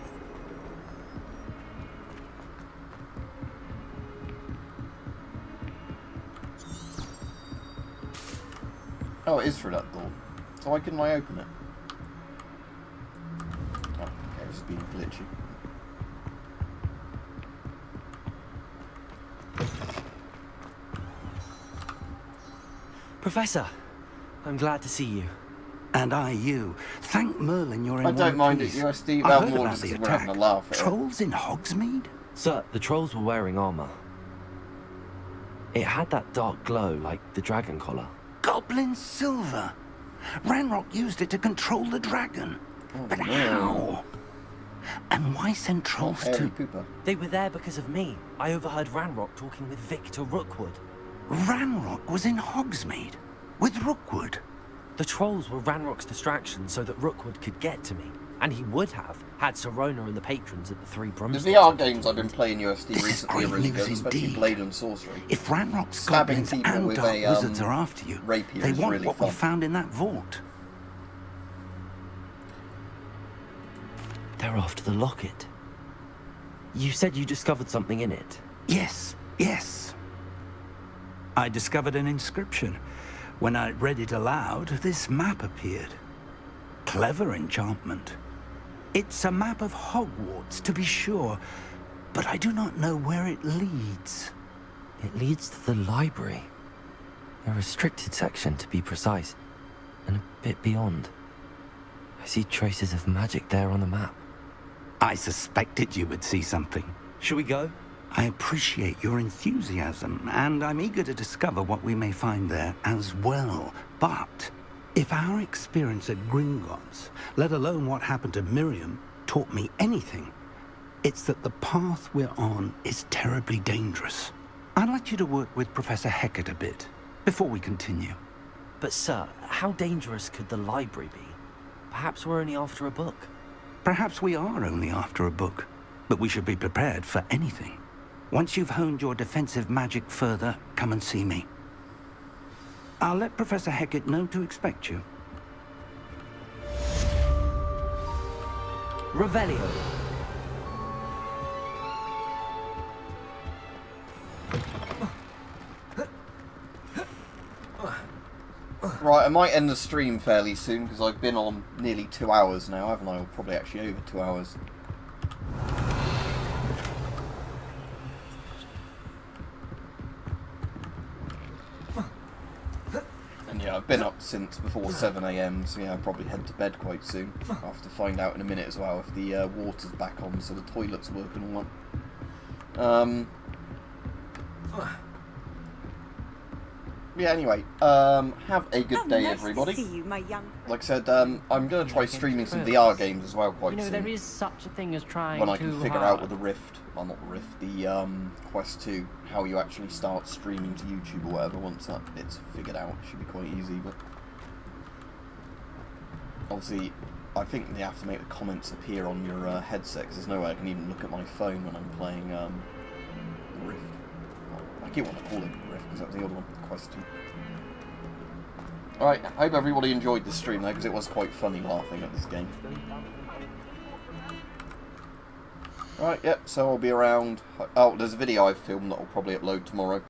Oh, it is through that door. So why couldn't I open it? Oh, okay, this is being glitchy. Professor, I'm glad to see you. And I you. Thank Merlin you're in I don't one mind it, piece. USD. I Well, heard more about just the 'cause we're having a attack. laugh at it. Trolls in Hogsmeade? Sir, the trolls were wearing armor. It had that dark glow like the dragon collar. Goblin silver. Ranrock used it to control the dragon. But how? And why send trolls to... They were there because of me. I overheard Ranrock talking with Victor Rookwood. Ranrock was in Hogsmeade? With Rookwood? The trolls were Ranrock's distraction so that Rookwood could get to me. And he would have, had Sirona and the patrons at the Three The Broomsticks. VR games I've been playing USD recently are really good, especially indeed. Blade and Sorcery. If Ranrock's Stabbing goblins people and with dark a wizards are after you, rapier they is want really what fun. we found in that vault. They're after the locket. You said you discovered something in it. Yes, yes. I discovered an inscription. When I read it aloud, this map appeared. Clever enchantment. It's a map of Hogwarts, to be sure, but I do not know where it leads. It leads to the library. A restricted section, to be precise, and a bit beyond. I see traces of magic there on the map. I suspected you would see something. Shall we go? I appreciate your enthusiasm, and I'm eager to discover what we may find there as well. But if our experience at Gringotts, let alone what happened to Miriam, taught me anything, it's that the path we're on is terribly dangerous. I'd like you to work with Professor Hecat a bit, before we continue. But sir, how dangerous could the library be? Perhaps we're only after a book. Perhaps we are only after a book, but we should be prepared for anything. Once you've honed your defensive magic further, come and see me. I'll let Professor Hecat know to expect you. Revelio. Right, I might end the stream fairly soon because I've been on nearly 2 hours now, haven't I? Or probably actually over 2 hours. And yeah, I've been up since before 7 AM, so yeah, I'll probably head to bed quite soon. I'll have to find out in a minute as well if the water's back on, so the toilet's working and all that. Yeah, anyway, have a good day, everybody. To see you, my young... Like I said, I'm going to try streaming some VR games as well quite soon. there is such a thing as trying when I can too figure hard. out with the Rift, well not the Rift, the Quest 2, how you actually start streaming to YouTube or whatever. Once that bit's figured out, it should be quite easy, but... Obviously, I think they have to make the comments appear on your headset, because there's no way I can even look at my phone when I'm playing the Rift. I keep wanting to call it Rift, because that was the other one, Quest 2. Alright, I hope everybody enjoyed the stream though, because it was quite funny laughing at this game. Alright, yep, so I'll be around. Oh, there's a video I've filmed that I'll probably upload tomorrow.